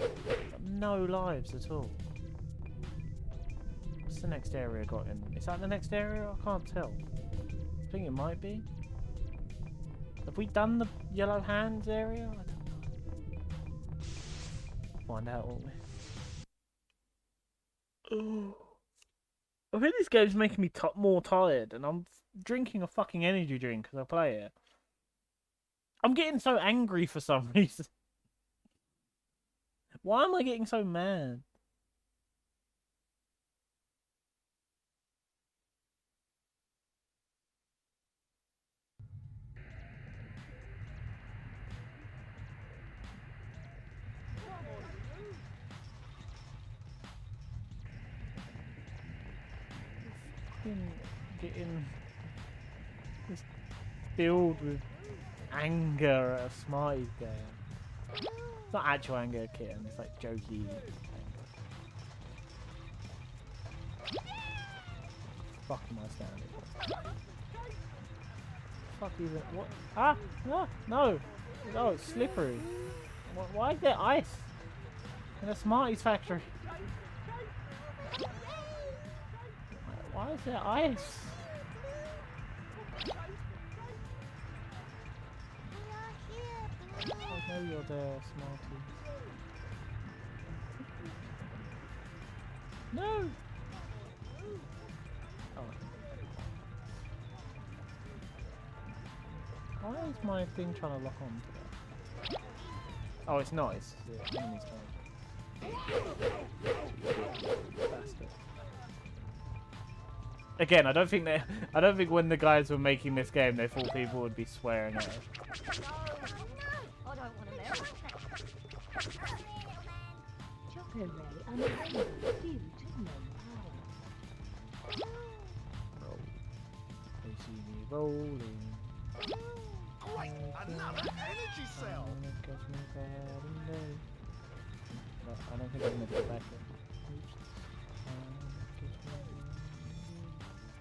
I've got no lives at all. What's the next area got in? Is that the next area? I can't tell. I think it might be. Have we done the yellow hands area? I don't know. Find out, won't we? Oh. I think this game's making me more tired, and I'm drinking a fucking energy drink as I play it. I'm getting so angry for some reason. Why am I getting so mad? Getting just filled with anger at a Smarties game. It's not actual anger, Kitten. It's like jokey anger. Fuck am I standing? Fuck even what? Ah no no no! It's slippery. Why is there ice in a Smarties factory? Why is there ice? I know you're there, Smarties. No! Oh. Why is my thing trying to lock on to that? Oh, it's not. It's the enemy's trying. Bastard. Again, I don't think when the guys were making this game they thought people would be swearing at us. I don't want to know. Choco Ray unavailable due to no power. Roll. They see me rolling. Great. Another energy cell. No, I don't think I'm gonna go back there.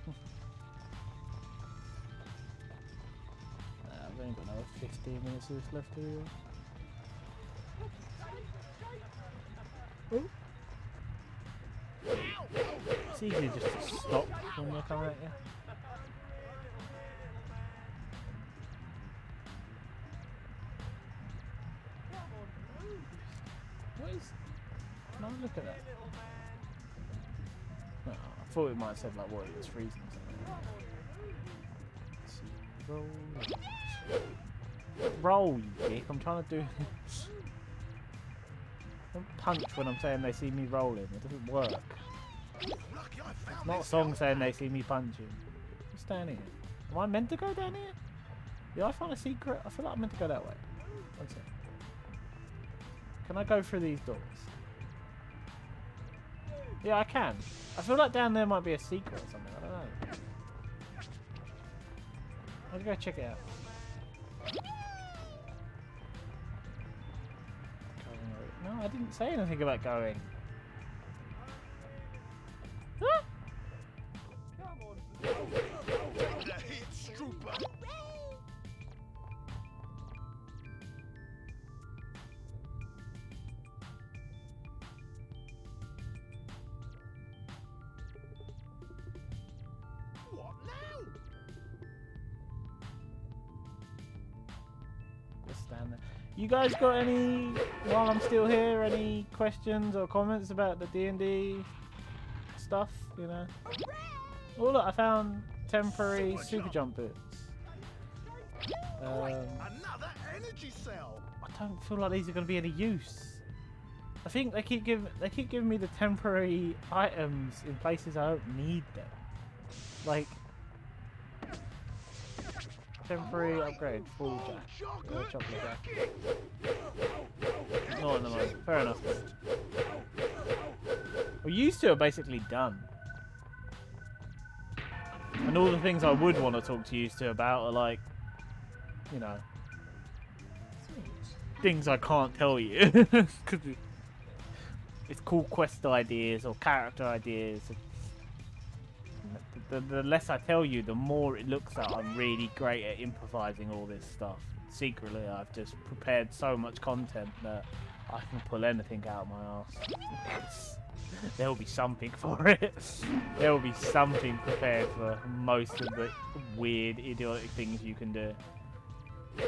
Oops. I've only got another 15 minutes of this left to do. It's easy just to stop when they're coming at you. What is... No, look at that. Oh, I thought it might have said like what it was freezing or something. Let's see, roll, you dick. I'm trying to do... Don't punch when I'm saying they see me rolling. It doesn't work. Lucky I found It's not a this song out. saying they see me punching. What's down here? Am I meant to go down here? Did I find a secret? I feel like I'm meant to go that way. One sec. Can I go through these doors? Yeah, I can. I feel like down there might be a secret or something. I don't know. I'll go check it out. No, I didn't say anything about going. Ah! The hit, Strooper. What now? Just stand there. You guys got any, while I'm still here, any questions or comments about the D&D stuff, you know? Oh look, I found temporary super jump boots. Another energy cell. I don't feel like these are going to be any use. I think they keep giving me the temporary items in places I don't need them. Like temporary upgrade, full jack, chocolate jack. Not at the moment. Fair enough. Well, used to are basically done. And all the things I would want to talk to used to about are like, you know, things I can't tell you because it's cool quest ideas or character ideas. The less I tell you, the more it looks like I'm really great at improvising all this stuff. Secretly, I've just prepared so much content that I can pull anything out of my ass. There will be something for it. There will be something prepared for most of the weird, idiotic things you can do.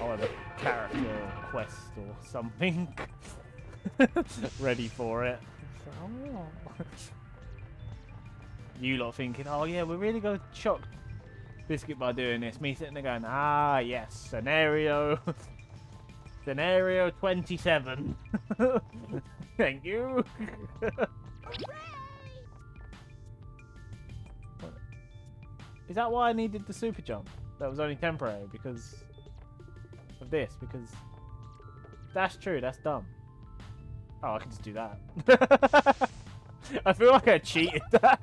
I'll have a character quest or something ready for it. Oh. You lot thinking, oh yeah, we're really going to shock Biscuit by doing this. Me sitting there going, ah yes, scenario 27. Thank you. Is that why I needed the super jump? That was only temporary because of this, because that's true, that's dumb. Oh, I can just do that. I feel like I cheated that.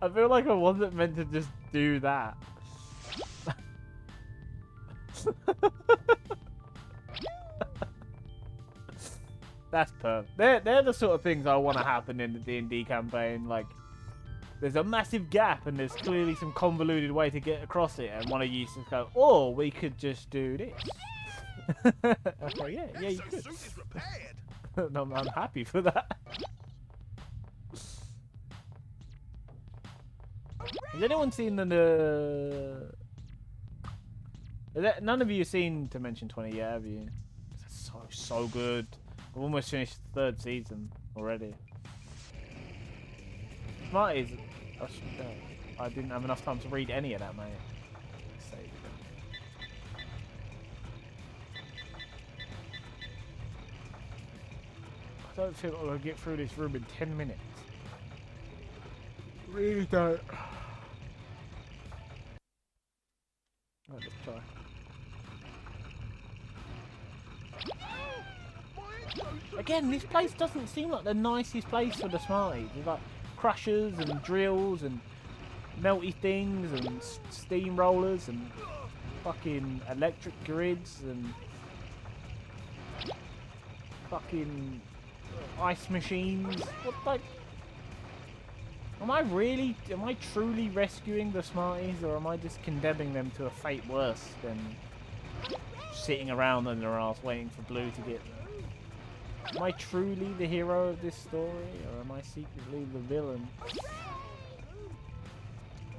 I feel like I wasn't meant to just do that. That's perfect. They're the sort of things I want to happen in the D&D campaign. Like, there's a massive gap and there's clearly some convoluted way to get across it, and one of you just go, "Oh, we could just do this." I thought, yeah, you could. No, I'm happy for that. Has anyone seen none of you have seen Dimension 20 yet, have you? It's so good. I've almost finished the 3rd season already. Smarties, I didn't have enough time to read any of that, mate. I don't think I'm going to get through this room in 10 minutes. Really don't. Right, let's try. Again, this place doesn't seem like the nicest place for the Smarties. There's like crushers and drills and melty things and steamrollers and fucking electric grids and fucking ice machines. What, like? Am I truly rescuing the Smarties, or am I just condemning them to a fate worse than sitting around on their arse waiting for Blue to get them? Am I truly the hero of this story, or am I secretly the villain?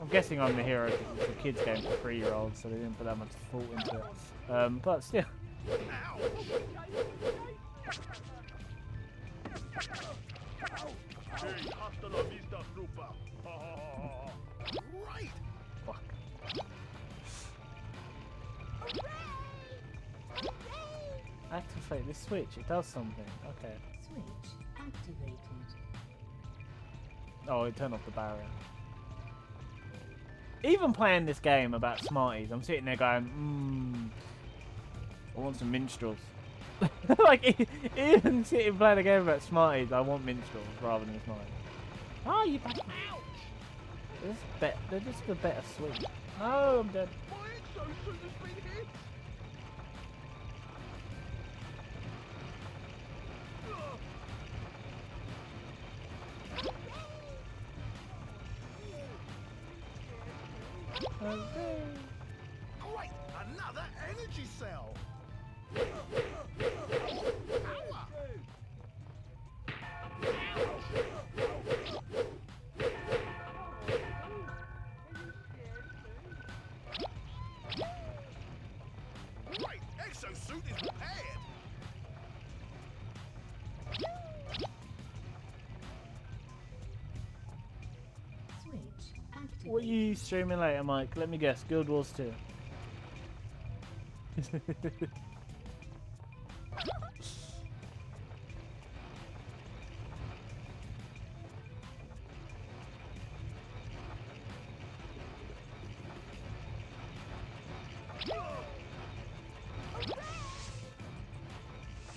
I'm guessing I'm the hero because it's a kid's game for 3-year-olds, so they didn't put that much thought into it. But still. Right. Fuck. Activate this switch, it does something. Okay. Switch activated. Oh, it turned off the barrier. Even playing this game about Smarties, I'm sitting there going, I want some minstrels. Like, even sitting playing a game about Smarties, I want minstrels rather than Smarties. Oh, you bad. They're just a better sweet. No, I'm dead. My exosuit has been hit. Great! Another energy cell! Power! Great! Exosuit is repaired! Switch activated. What are you streaming later, Mike? Let me guess. Guild Wars 2.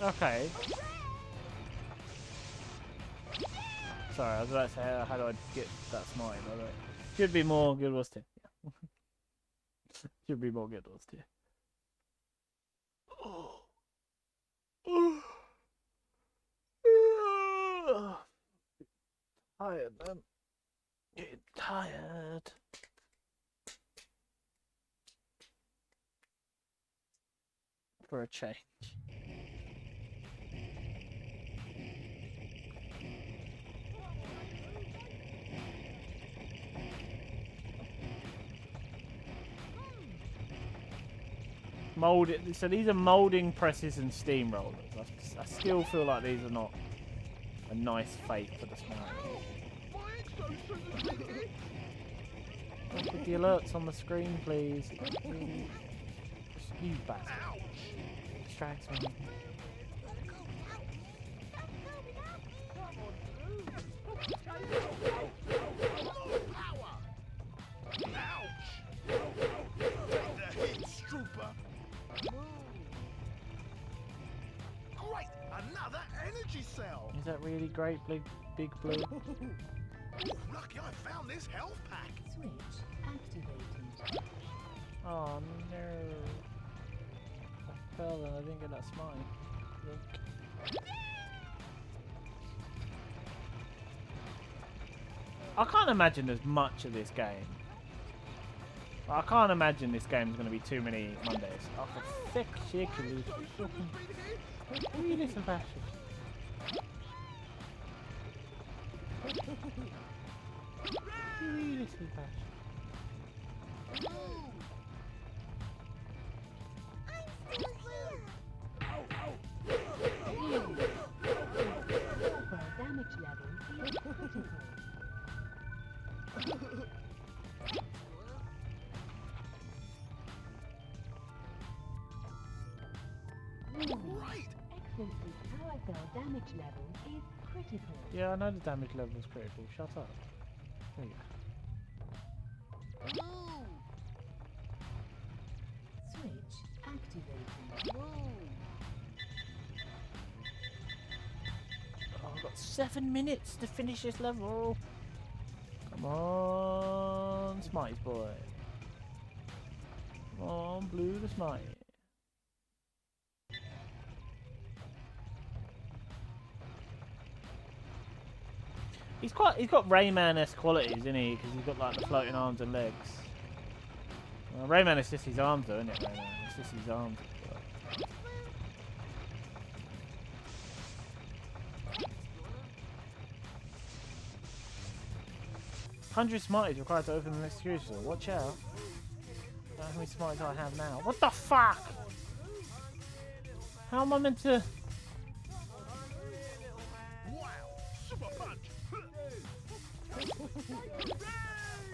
Okay. Sorry, I was about to say, how do I get that Smartie, by the way? Should be more Guild Wars 2. Yeah. Should be more Guild Wars 2. Tired, man. Getting tired. For a change. Molded. So these are molding presses and steamrollers. I still feel like these are not a nice fate for the Smarties. My exosuit has been hit. Put the alerts on the screen, please. You bastard. Ouch! Distracts me. More power! Ouch! Take the hit, Strooper! Great! Another energy cell! Is that really great, big blue? Ooh, lucky I found this health pack! Switch activated. Oh no. I fell and I didn't get that Smartie. Look. I can't imagine there's much of this game. I can't imagine this game's going to be too many Mondays. Oh, for thick shit, you little bastard. You little bastard. Well, damage level is critical. Great! Exosuit power cell damage level is critical. Yeah, I know the damage level is critical. Shut up. There you go. Switch activated. Oh, I've got 7 minutes to finish this level. Come on, Smarties boy. Come on, Blue the Smartie. He's got Rayman-esque qualities, isn't he? Because he's got like the floating arms and legs. Well, Rayman is just his arms, though, isn't it? Rayman, it's just his arms. 100 Smarties required to open the next security door. Watch out. How many Smarties I have now? What the fuck? How am I meant to... Wow! Super punch!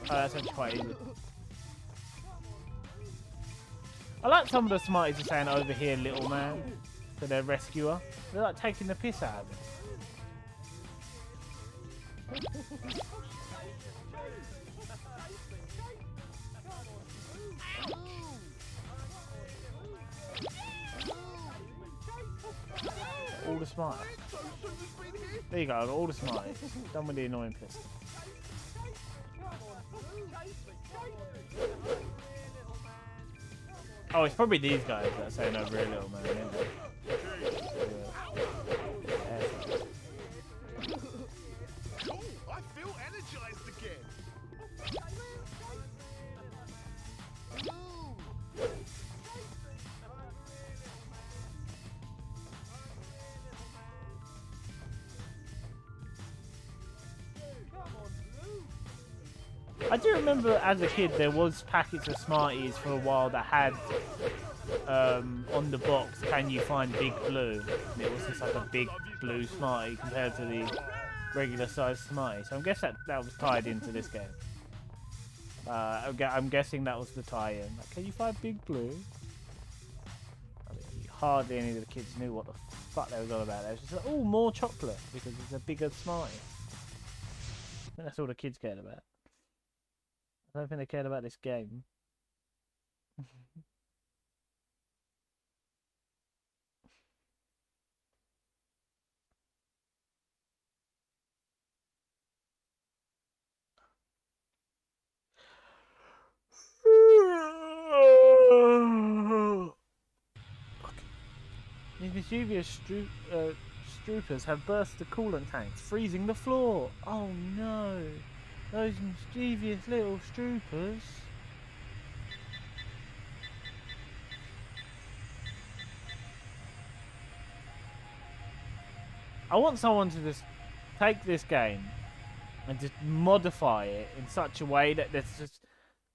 Oh, that's actually quite easy. I like some of the Smarties are saying over here, little man, to their rescuer. They're like taking the piss out of it. the Smarties. There you go, I got all the Smarties. Done with the annoying piston. Oh, it's probably these guys that are saying over here, little man, isn't it? Cool, I feel energized again. I do remember as a kid there was packets of Smarties for a while that had on the box, can you find Big Blue? And it was just like a big blue Smartie compared to the regular sized Smartie. So I'm guessing that was tied into this game. I'm guessing that was the tie-in. Like, can you find Big Blue? I mean, hardly any of the kids knew what the fuck they was on about. They was just like, oh, more chocolate because it's a bigger Smartie. I think that's all the kids cared about. I don't think they cared about this game. These mischievous stroopers have burst the coolant tanks, freezing the floor. Oh no! Those mischievous little stroopers. I want someone to just take this game and just modify it in such a way that there's just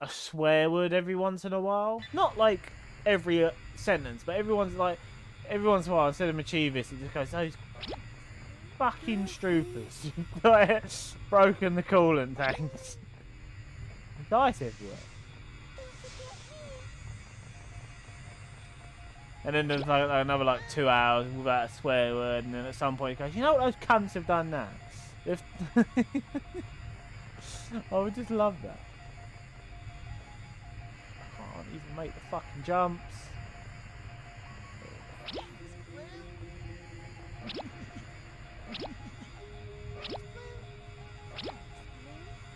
a swear word every once in a while. Not like every sentence, but every once in a while, instead of mischievous, it just goes, those fucking stroopers. Like, broken the coolant tanks. Dice everywhere. And then there's like another like 2 hours without a swear word, and then at some point it goes, you know what those cunts have done now? I would just love that. I can't even make the fucking jumps.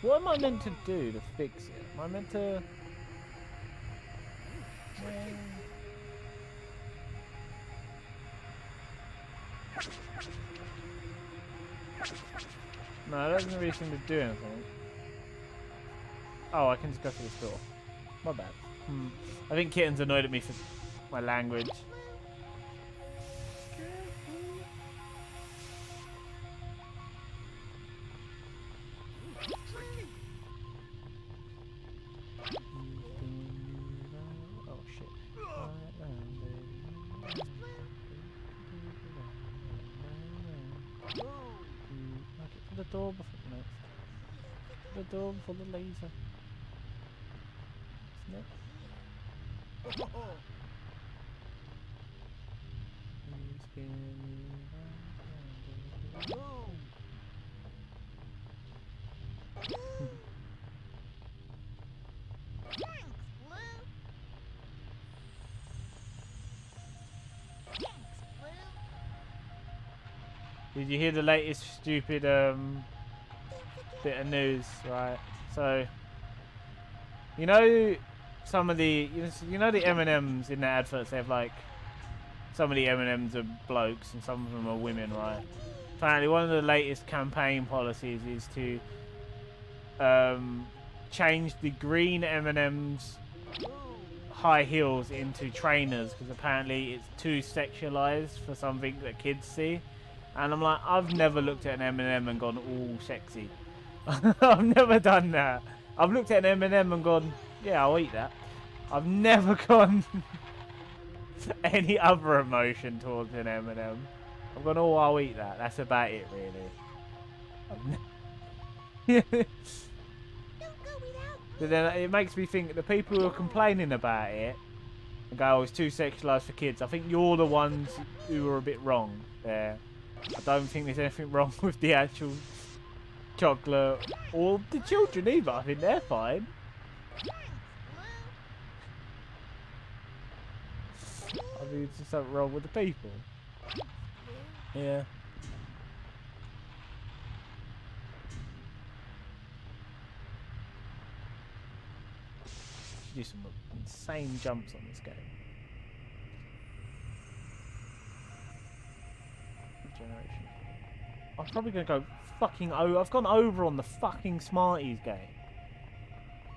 What am I meant to do to fix it? Am I meant to... No, that doesn't really seem to do anything. Oh, I can just go through this door. My bad. I think Kitten's annoyed at me for my language. Oh shit. The door before the door before the laser. Isn't Did you hear the latest stupid bit of news? Right, so you know some of the you know the M&Ms in the adverts, they have like some of the M&Ms are blokes and some of them are women, right? Apparently one of the latest campaign policies is to change the green M&Ms high heels into trainers because apparently it's too sexualized for something that kids see. And I'm like, I've never looked at an M&M and gone, ooh, sexy. I've never done that. I've looked at an M&M and gone, yeah, I'll eat that. I've never gone any other emotion towards an M&M. I've gone, oh, I'll eat that. That's about it, really. But then it makes me think the people who are complaining about it and go, oh, it's too sexualised for kids. I think you're the ones who are a bit wrong there. I don't think there's anything wrong with the actual chocolate or the children either. I think they're fine. I think there's just something wrong with the people. Yeah. Do some insane jumps on this game. Regeneration. I'm probably gonna go fucking over. I've gone over on the fucking Smarties game.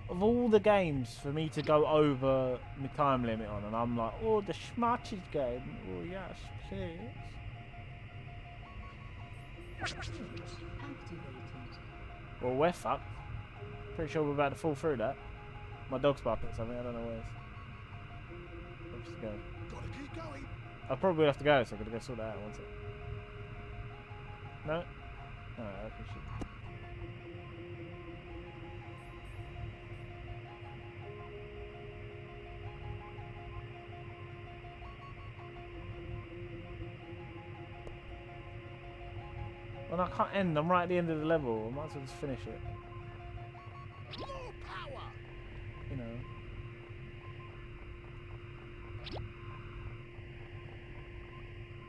Of all the games for me to go over my time limit on, and I'm like, oh, the Smarties game. Oh yes, please. Activated. Well, we're fucked. Pretty sure we're about to fall through that. My dog's barking at something. I don't know where it's. I'll just go. Gotta keep going. I'll probably have to go, so I'm gonna go sort that out. One sec. No. Alright, okay, shit. Well, I can't end. I'm right at the end of the level. I might as well just finish it. More power. You know.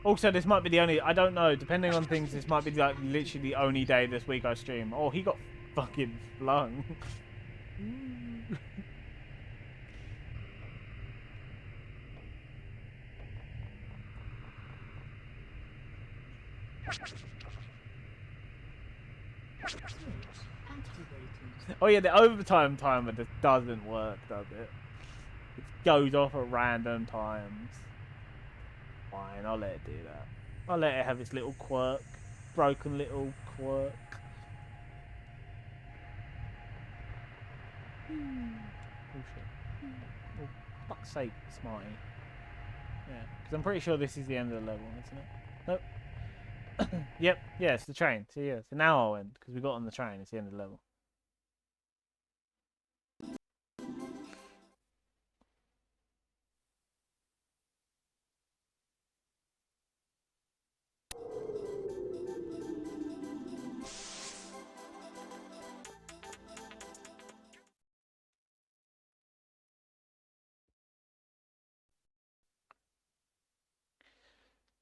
Also, this might be the only. I don't know. Depending on things, this might be like literally the only day this week I stream. Oh, he got fucking flung. Activated. Oh yeah, the overtime timer just doesn't work, does it? It goes off at random times. Fine, I'll let it do that. I'll let it have its little quirk. Broken little quirk. Oh shit. Oh, fuck's sake, Smarty. Yeah, because I'm pretty sure this is the end of the level, isn't it? Nope. Yep, yeah, it's the train. So yeah, so now I'll end, because we got on the train, it's the end of the level.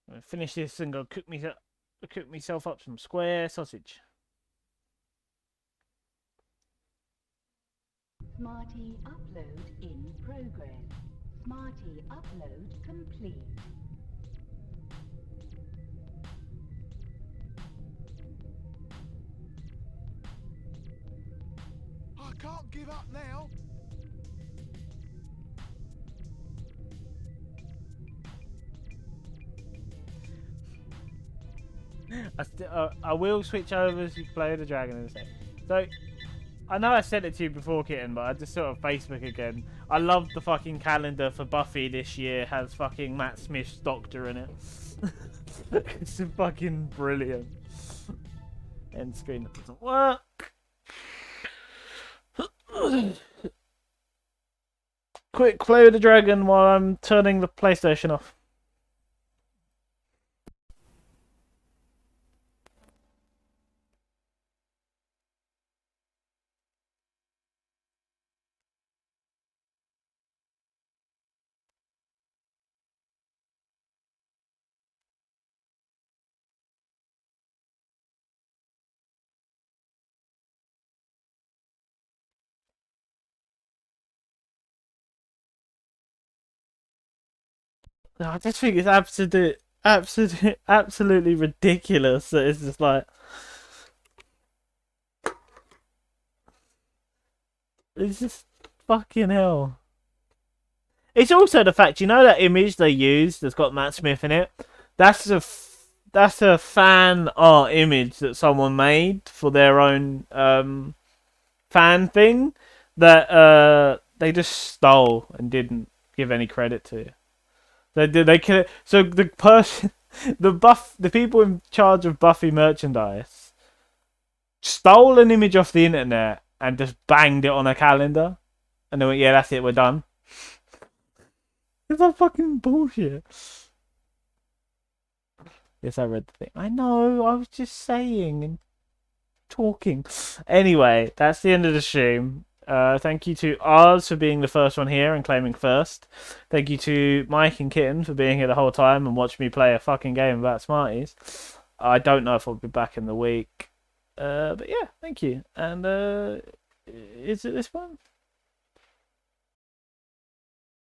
I'm gonna finish this and go cook myself up some square sausage. Smarty upload in progress. Smarty upload complete. I can't give up now. I will switch over to play the dragon in a sec. So, I know I said it to you before, Kitten, but I just saw it on Facebook again. I love the fucking calendar for Buffy this year. Has fucking Matt Smith's Doctor in it. It's fucking brilliant. End screen that doesn't work. Quick, play with the dragon while I'm turning the PlayStation off. I just think it's absolutely ridiculous that it's just like it's just fucking hell. It's also the fact, you know, that image they used that's got Matt Smith in it. That's a fan art image that someone made for their own fan thing that they just stole and didn't give any credit to. They could. So the person, the people in charge of Buffy merchandise stole an image off the internet and just banged it on a calendar, and they went, "Yeah, that's it, we're done." It's like fucking bullshit. Yes, I read the thing. I know. I was just saying and talking. Anyway, that's the end of the stream. Thank you to Oz for being the first one here and claiming first. Thank you to Mike and Kitten for being here the whole time and watching me play a fucking game about Smarties. I don't know if I'll be back in the week. But yeah, thank you. And is it this one?